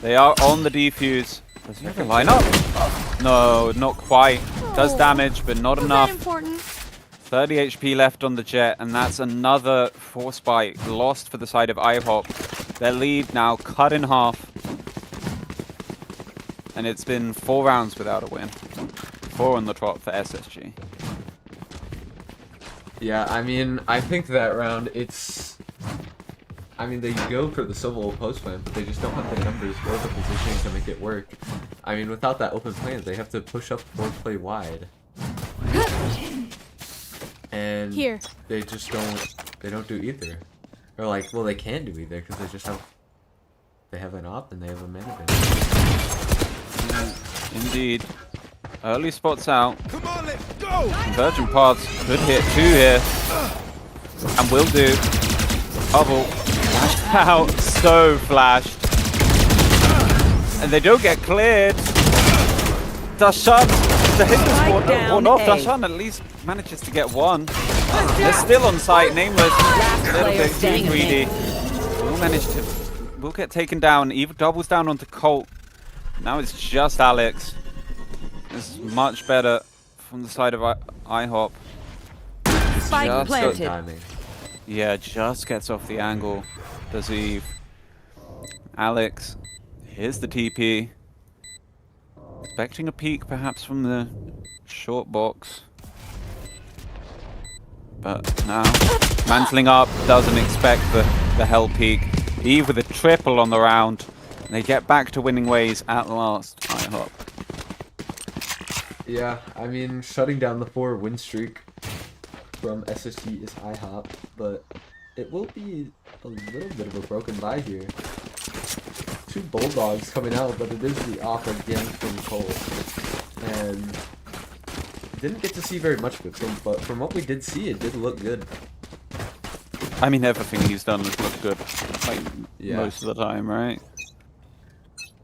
they are on the defuse. Does he have a lineup? No, not quite. Does damage, but not enough. Important. 30 HP left on the Jet, and that's another force bite lost for the side of IHOP. Their lead now cut in half. And it's been 4 rounds without a win. 4 on the trot for SSG. Yeah, I mean, I think that round it's. I mean, they go for the Sobel ult post plan, but they just don't have the numbers or the positioning to make it work. I mean, without that open plan, they have to push up or play wide. And Here. they just don't. They don't do either. Or like, well, they can do either because they just have. They have an op and they have a mana advantage. Indeed. Early spots out. Come on, let's go! Convergent paths could hit 2 here. And will do. Bubble. Flashed out. So flashed. And they don't get cleared. Dashan to hit this one. down Or not. A. Dashan at least manages to get 1. They're still on site. Nameless. A little player bit too standing. greedy. Will manage to. Will get taken down. Eve doubles down onto Colt. Now it's just Alex. It's much better from the side of IHOP. Spike Just planted. Timing. Yeah, just gets off the angle. Does Eve. Alex. Here's the TP. Expecting a peek perhaps from the short box. But now, mantling up, doesn't expect the hell peek. Eve with a triple on the round. They get back to winning ways at last, IHOP. Yeah, I mean, shutting down the 4 win streak from SSG is IHOP, but it will be a little bit of a broken bye here. 2 Bulldogs coming out, but it is the off again from Cole. And didn't get to see very much of it, but from what we did see, it did look good. I mean, everything he's done has looked good, like, Yeah. most of the time, right?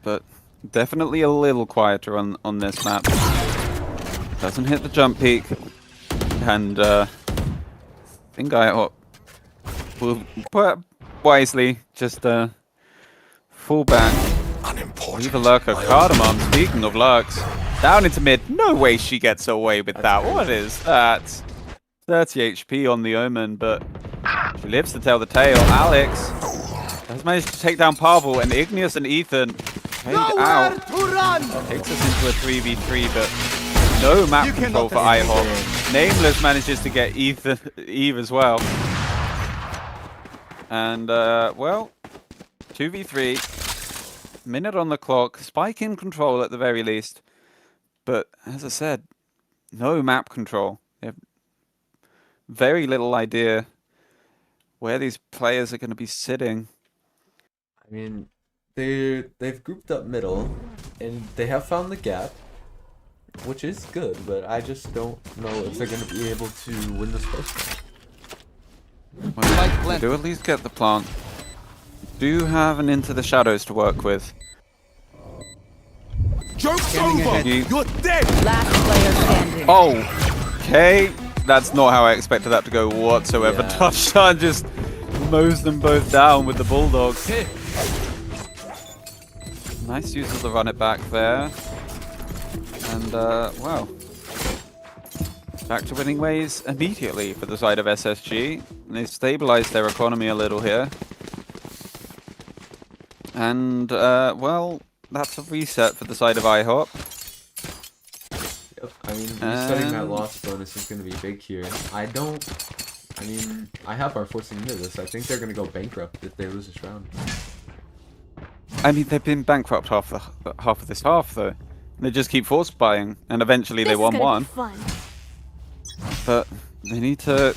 But definitely a little quieter on this map. Doesn't hit the jump peak. And I think I will put wisely just full back. Leave a lurker. Cardamom, speaking of lurks. Down into mid. No way she gets away with that. What is that? 30 HP on the Omen, but she lives to tell the tale. Alex has managed to take down Pavel, and Igneous and Ethan paid out. Takes us into a 3v3, but no map control for IHOP. Nameless manages to get Eve as well. And, well, 2v3. Minute on the clock. Spike in control at the very least. But, as I said, no map control. They have very little idea where these players are going to be sitting. I mean, they've grouped up middle, and they have found the gap, which is good, but I just don't know if they're going to be able to win this first round. Well, they do at least get the plant. Do have an Into the Shadows to work with. Joke's over! You're dead! Last player standing. Oh, okay. That's not how I expected that to go whatsoever. Yeah. Touchdown just mows them both down with the Bulldogs. Nice use of the run it back there. And, wow. Back to winning ways immediately for the side of SSG. They've stabilized their economy a little here. And, well, that's a reset for the side of IHOP. Yep, I mean, resetting that loss bonus is going to be big here. I mean, I have our forcing into this. I think they're going to go bankrupt if they lose this round. I mean, they've been bankrupt half of this half, though. They just keep force buying, and eventually they won one. But they need to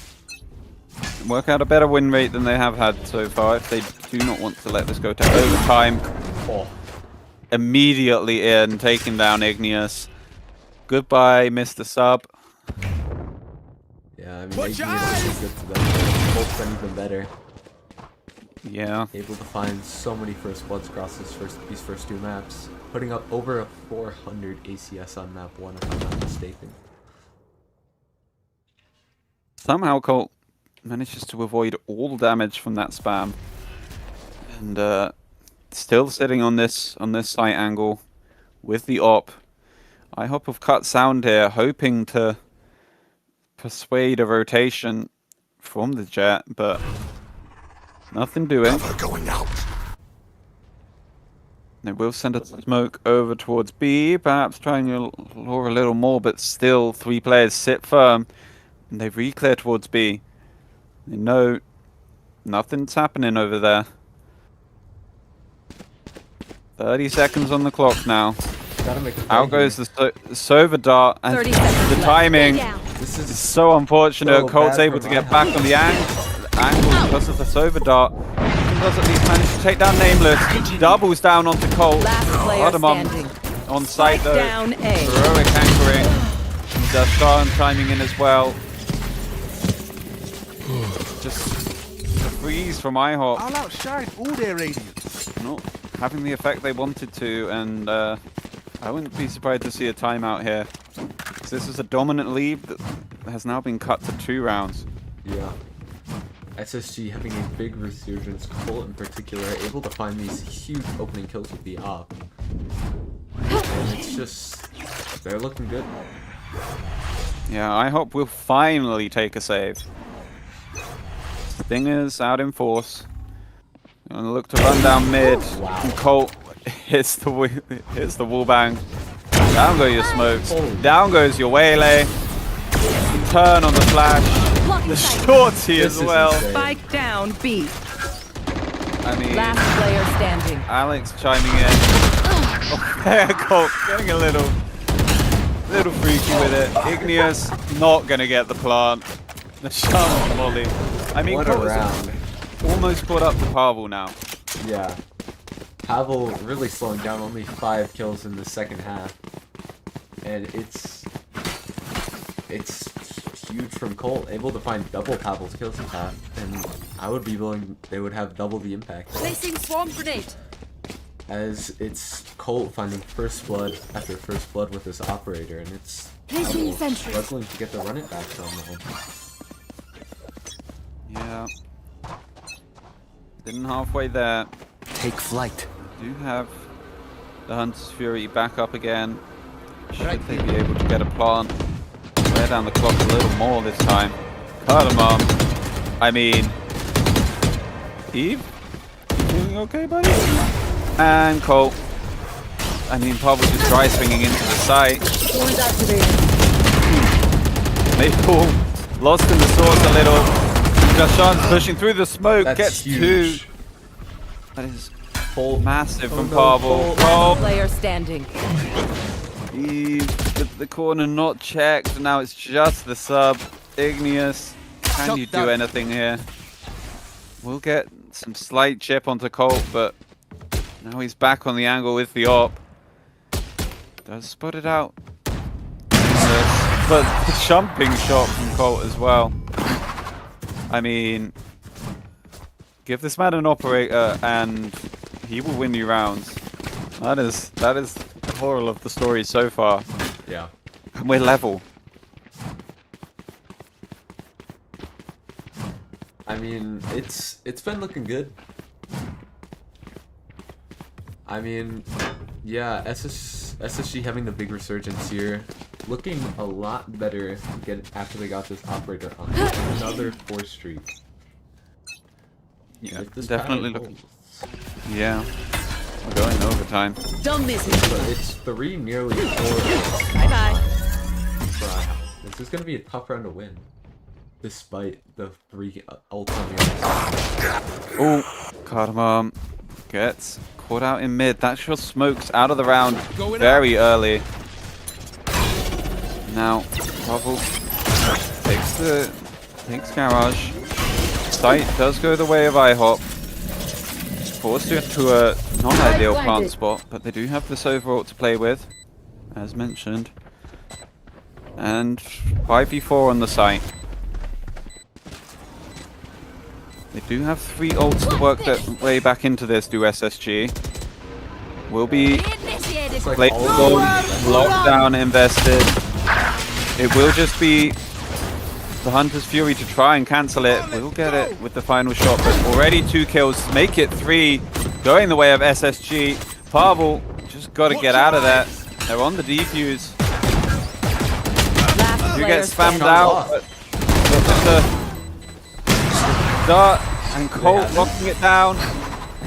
work out a better win rate than they have had so far if they do not want to let this go to overtime. Oh. Immediately in, taking down Igneous. Goodbye, Mr. Sub. Yeah, I mean, Igneous is good to them. Colt's been even better. Yeah. Able to find so many first bloods across these first two maps. Putting up over a 400 ACS on map 1, if I'm not mistaken. Somehow Colt manages to avoid all damage from that spam. And still sitting on this site angle with the op. IHOP have cut sound here, hoping to persuade a rotation from the jet, but nothing doing. Going out. They will send a smoke over towards B, perhaps trying to lure a little more, but still 3 players sit firm. And they re-clear towards B. They know nothing's happening over there. 30 seconds on the clock now. Out goes the Sova dart, and the timing. This is so unfortunate. so Colt's bad able for to get my back on the angle because of the Sova dart. Does at least manage to take down Nameless. Doubles down onto Colt. Last player standing. On site though. Down A. Heroic anchoring. Dastan chiming in as well. Just a freeze from IHOP. I'll outshine all their radiance. Not having the effect they wanted to, and I wouldn't be surprised to see a timeout here. This is a dominant lead that has now been cut to 2 rounds. Yeah. SSG having a big resurgence, Colt in particular, able to find these huge opening kills with the op. And it's just, they're looking good. Yeah, I hope we'll finally take a save. Stingers out in force. Gonna look to run down mid. Wow. And Colt hits the wall bang. Down go your smokes. Down goes your waylay. Turn on the flash. The shorty as well. Spike down B. I mean, Last player standing. Alex chiming in. Oh, there, Colt getting a little freaky with it. Igneous not gonna get the plant. The sharp molly. I mean, What a Colt is round. almost caught up to Pavel now. Yeah. Pavel really slowing down, only 5 kills in the second half. And it's huge from Colt, able to find double Pavel's kills in half. And I would be willing they would have double the impact. Placing swarm grenade. As it's Colt finding first blood after first blood with this operator, and it's Placing sentry. Struggling to get the run it back from him. Yeah. Didn't halfway there. Take flight. Do have the Hunter's Fury back up again. Should they be able to get a plant? Wear down the clock a little more this time. Cardamom. I mean, Eve? You feeling okay, buddy? And Colt. I mean, probably just dry swinging into the site. Horns activated. Maple lost in the source a little. Gashan's pushing through the smoke, That's gets huge. 2. That is Colt. massive from no, Pavel. Colt. Oh, Player standing. Eve with the corner not checked. Now it's just the sub. Igneous. Can Shot you do down. anything here? We'll get some slight chip onto Colt, but now he's back on the angle with the op. Does spot it out. But the jumping shot from Colt as well. I mean, give this man an operator and he will win you rounds. That is the moral of the story so far. Yeah. And we're level. I mean, it's been looking good. I mean, yeah, SSG having the big resurgence here, looking a lot better after they got this operator on another 4 streak. Yeah, If this definitely pattern looking. holds. Yeah, we're going overtime. Don't miss it. But it's 3, nearly 4 Bye bye. for IHOP. This is gonna be a tough round to win, despite the 3 ults on the other side. Oh, Cardamom gets caught out in mid. That sure smokes out of the round very early. Now, Pavel takes Garage. Sight does go the way of IHOP. Forced into a non-ideal plant spot, but they do have this overall to play with, as mentioned. And 5v4 on the site. They do have 3 ults to work their way back into this, do SSG. Will be Initiated. Like late all goal, of them. lockdown invested. It will just be the Hunter's Fury to try and cancel it. We'll get it with the final shot, but already 2 kills, make it 3, going the way of SSG. Pavel just got to get out of there. They're on the defuse. Last You player get spammed standing. out. But with the dart and Colt locking it down.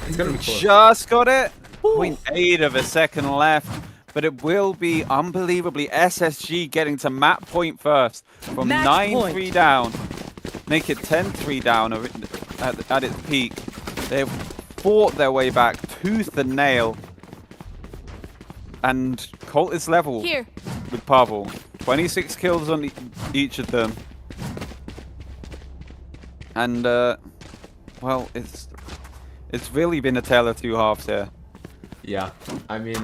It's gonna be close. Just got it. 0.8 of a second left. But it will be unbelievably SSG getting to map point first from Match 9-3 point. down. Make it 10-3 down at its peak. They've fought their way back tooth and nail. And Colt is level Here. with Pavel. 26 kills on each of them. And, well, it's really been a tale of 2 halves here. Yeah, I mean,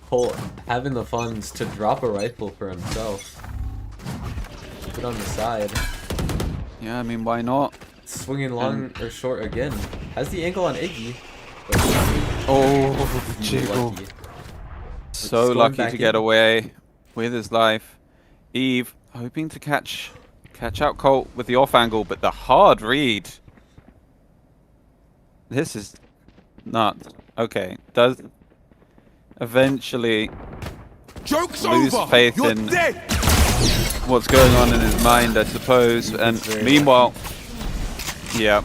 Colt having the funds to drop a rifle for himself. Keep it on the side. Yeah, I mean, why not? Swinging long or short again. Has the angle on Iggy. But Oh, he's jiggle. lucky. So going lucky back to get in. away with his life. Eve hoping to catch out Colt with the off angle, but the hard read. This is nuts. Okay, does eventually Joke's lose over. faith You're in dead. what's going on in his mind, I suppose. And very meanwhile, yeah,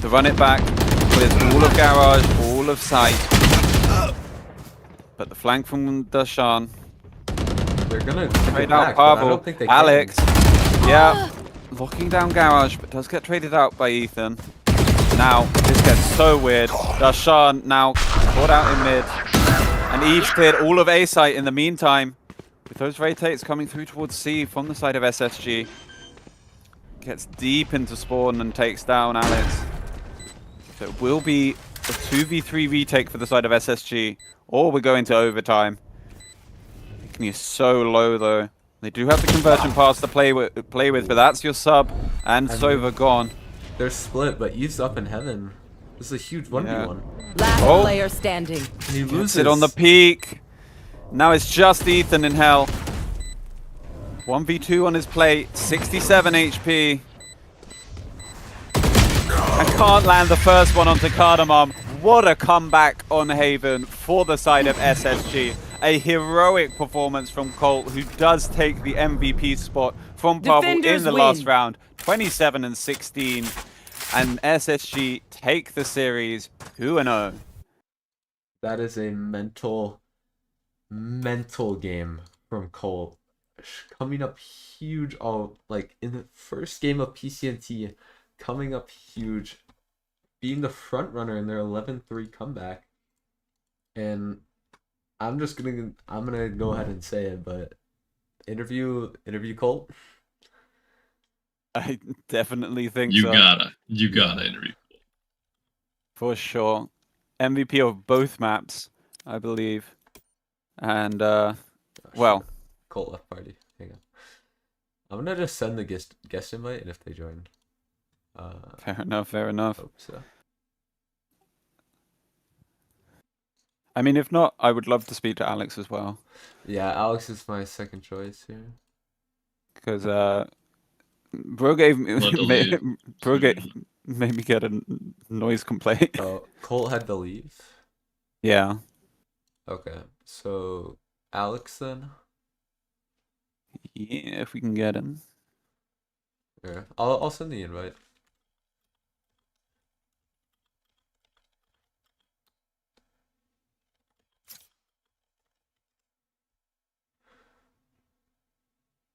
to run it back with all of Garage, all of Sight. But the flank from Dashan. They're gonna Trade back, out but I Pavel. don't think they Alex. can. Yeah. Locking down Garage, but does get traded out by Ethan. Now, this gets so weird. Dashan now caught out in mid. And Eve cleared all of A site in the meantime. With those rotates coming through towards C from the side of SSG. Gets deep into spawn and takes down Alex. So it will be a 2v3 retake for the side of SSG. Or we're going to overtime. He is so low though. They do have the conversion pass to play with, but that's your sub and Sova gone. They're split, but Eve's up in heaven. This is a huge 1v1. Last Oh. player standing. And he loses. Sit on the peak. Now it's just Ethan in hell. 1v2 on his plate, 67 HP. And can't land the first one onto Cardamom. What a comeback on Haven for the side of SSG. A heroic performance from Colt, who does take the MVP spot from Pavel in Defenders the last win. round. 27 and 16. And SSG take the series 2-0. That is a mental game from Cole. Coming up huge, like in the first game of PCNT, coming up huge, being the front runner in their 11-3 comeback. And I'm gonna go ahead and say it, but interview Colt. I definitely think You so. gotta interview. For sure. MVP of both maps, I believe. And, well, Colt left party. Hang on. I'm gonna just send the guest invite, and if they join, fair enough. hope so. I mean, if not, I would love to speak to Alex as well. Yeah, Alex is my second choice here. Because, Bro gave me, Let the lead. made me get a noise complaint. Oh, Colt had to leave. Yeah. Okay, so Alex then. Yeah, if we can get him. Yeah, I'll send the invite.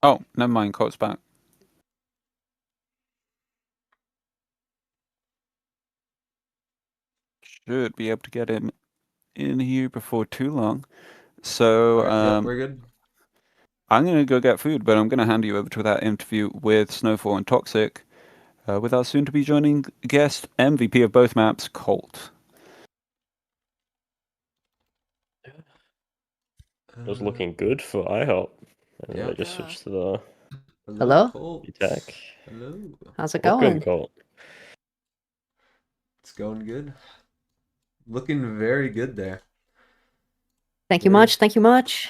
Oh, never mind, Colt's back. Should be able to get him in here before too long. So, Alright, yep, we're good. I'm going to go get food, but I'm going to hand you over to that interview with Snowfall and Toxic with our soon-to-be joining guest, MVP of both maps, Colt. It was looking good for IHOP. And Yeah. they just switched to the Hello? Colt. attack. Hello. How's it Look going? good, Colt. It's going good. Looking very good there. Thank you Very- much. Thank you much.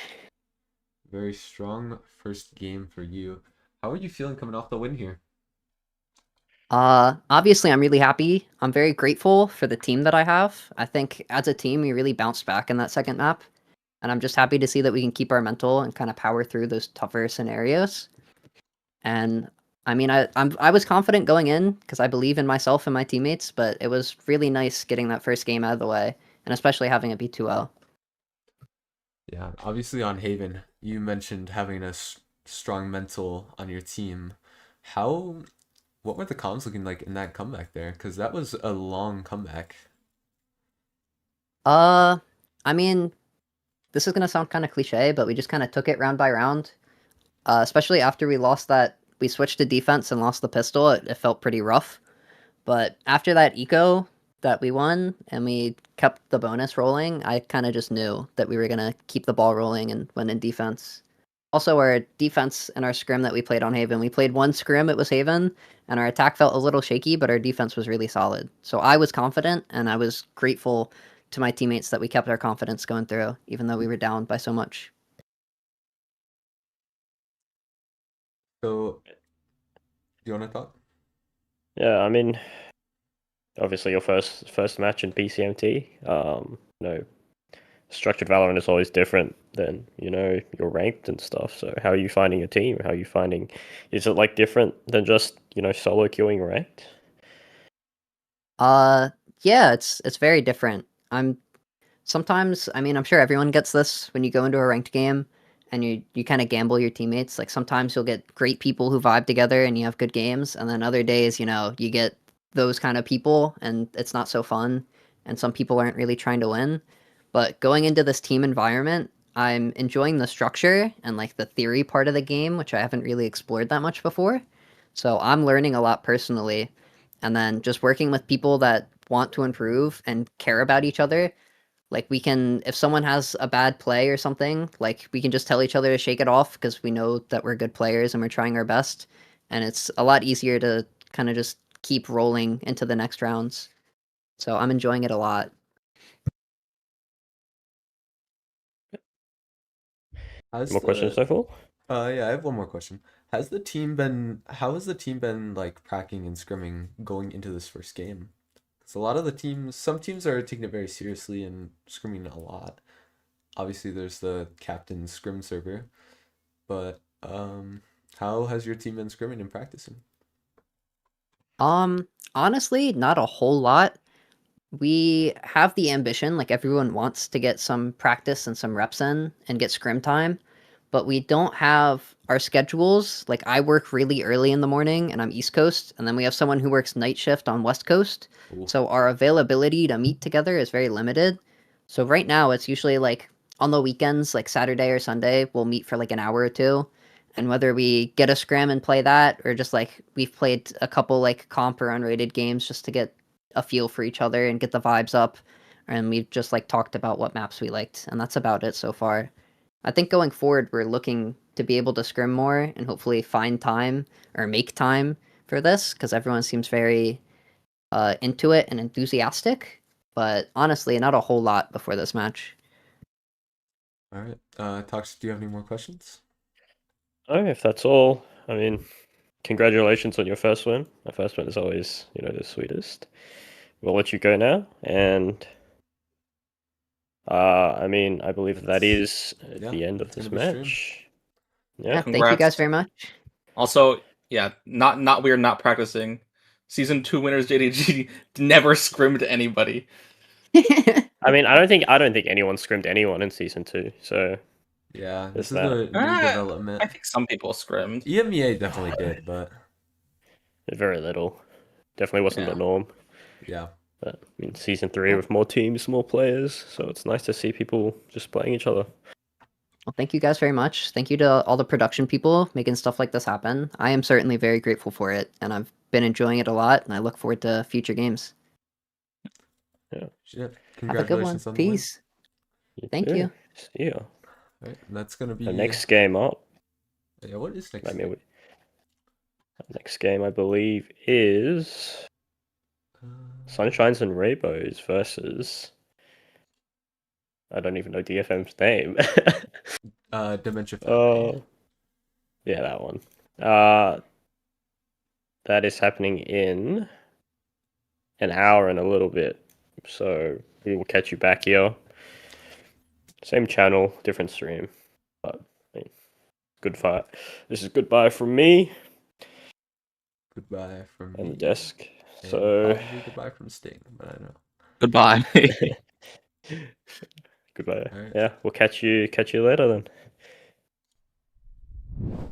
Very strong first game for you. How are you feeling coming off the win here? Obviously, I'm really happy. I'm very grateful for the team that I have. I think as a team, we really bounced back in that second map. And I'm just happy to see that we can keep our mental and kind of power through those tougher scenarios. And I mean, I was confident going in because I believe in myself and my teammates, but it was really nice getting that first game out of the way, and especially having it be 2-0. Yeah, obviously on Haven, you mentioned having a strong mental on your team. What were the comms looking like in that comeback there? Because that was a long comeback. I mean, this is gonna sound kind of cliche, but we just kind of took it round by round. Especially after we switched to defense and lost the pistol, it felt pretty rough. But after that eco that we won and we kept the bonus rolling, I kind of just knew that we were gonna keep the ball rolling and win in defense. Also, our defense and our scrim that we played on Haven, we played one scrim, it was Haven, and our attack felt a little shaky, but our defense was really solid. So I was confident, and I was grateful to my teammates that we kept our confidence going through, even though we were down by so much. So, do you want to talk? Yeah, I mean, obviously your first match in PCMT. Structured Valorant is always different than you're ranked and stuff. So how are you finding your team? How are you finding? Is it like different than just solo queuing ranked? Yeah, it's very different. Sometimes, I mean, I'm sure everyone gets this when you go into a ranked game and you kind of gamble your teammates. Like sometimes you'll get great people who vibe together and you have good games, and then other days, you get those kind of people and it's not so fun, and some people aren't really trying to win. But going into this team environment, I'm enjoying the structure and like the theory part of the game, which I haven't really explored that much before. So I'm learning a lot personally, and then just working with people that want to improve and care about each other. Like if someone has a bad play or something, like we can just tell each other to shake it off because we know that we're good players and we're trying our best. And it's a lot easier to kind of just keep rolling into the next rounds. So I'm enjoying it a lot. How's More questions so far? Yeah, I have one more question. How has the team been like practicing and scrimming going into this first game? Because a lot of some teams are taking it very seriously and scrimming a lot. Obviously, there's the captain scrim server, but how has your team been scrimming and practicing? Honestly, not a whole lot. We have the ambition, like everyone wants to get some practice and some reps in and get scrim time, but we don't have our schedules. Like I work really early in the morning and I'm East Coast, and then we have someone who works night shift on West Coast. Ooh. So our availability to meet together is very limited. So right now it's usually like on the weekends, like Saturday or Sunday, we'll meet for like an hour or two. And whether we get a scrim and play that, or just like we've played a couple like comp or unrated games just to get a feel for each other and get the vibes up. And we've just like talked about what maps we liked, and that's about it so far. I think going forward, we're looking to be able to scrim more and hopefully find time or make time for this because everyone seems very into it and enthusiastic. But honestly, not a whole lot before this match. All right. Tox, do you have any more questions? Oh, if that's all, I mean, congratulations on your first win. My first win is always, the sweetest. We'll let you go now, and I mean, I believe that is Yeah, the end of it's this gonna be streamed. match. Yeah, Yeah. thank you guys Congrats. very much. Also, yeah, not we're not practicing. Season 2 winners JDG never scrimmed anybody. I mean, I don't think anyone scrimmed anyone in season 2. So Yeah, this there's is that. a new I development. think some people scrimmed. EMEA definitely did, but Very little. Definitely wasn't the Yeah. norm. yeah. But I mean, season 3 Yeah. with more teams, more players, so it's nice to see people just playing each other. Well, thank you guys very much. Thank you to all the production people making stuff like this happen. I am certainly very grateful for it, and I've been enjoying it a lot, and I look forward to future games. Yeah. Shit. Have a good one. Congratulations on the win. Peace. Thank you. See ya. Right, and that's gonna be The next game up. Yeah, what is next? I mean, the next game I believe is Sunshines and Rainbows versus. I don't even know DFM's name. Dementia Family. Yeah, that one. That is happening in an hour and a little bit. So we will catch you back here. Same channel, different stream. But I mean, good fight. This is goodbye from me Goodbye from and me. the desk. And So probably goodbye from Sting, but I don't know. Goodbye. goodbye. All right. Yeah, we'll catch you later then.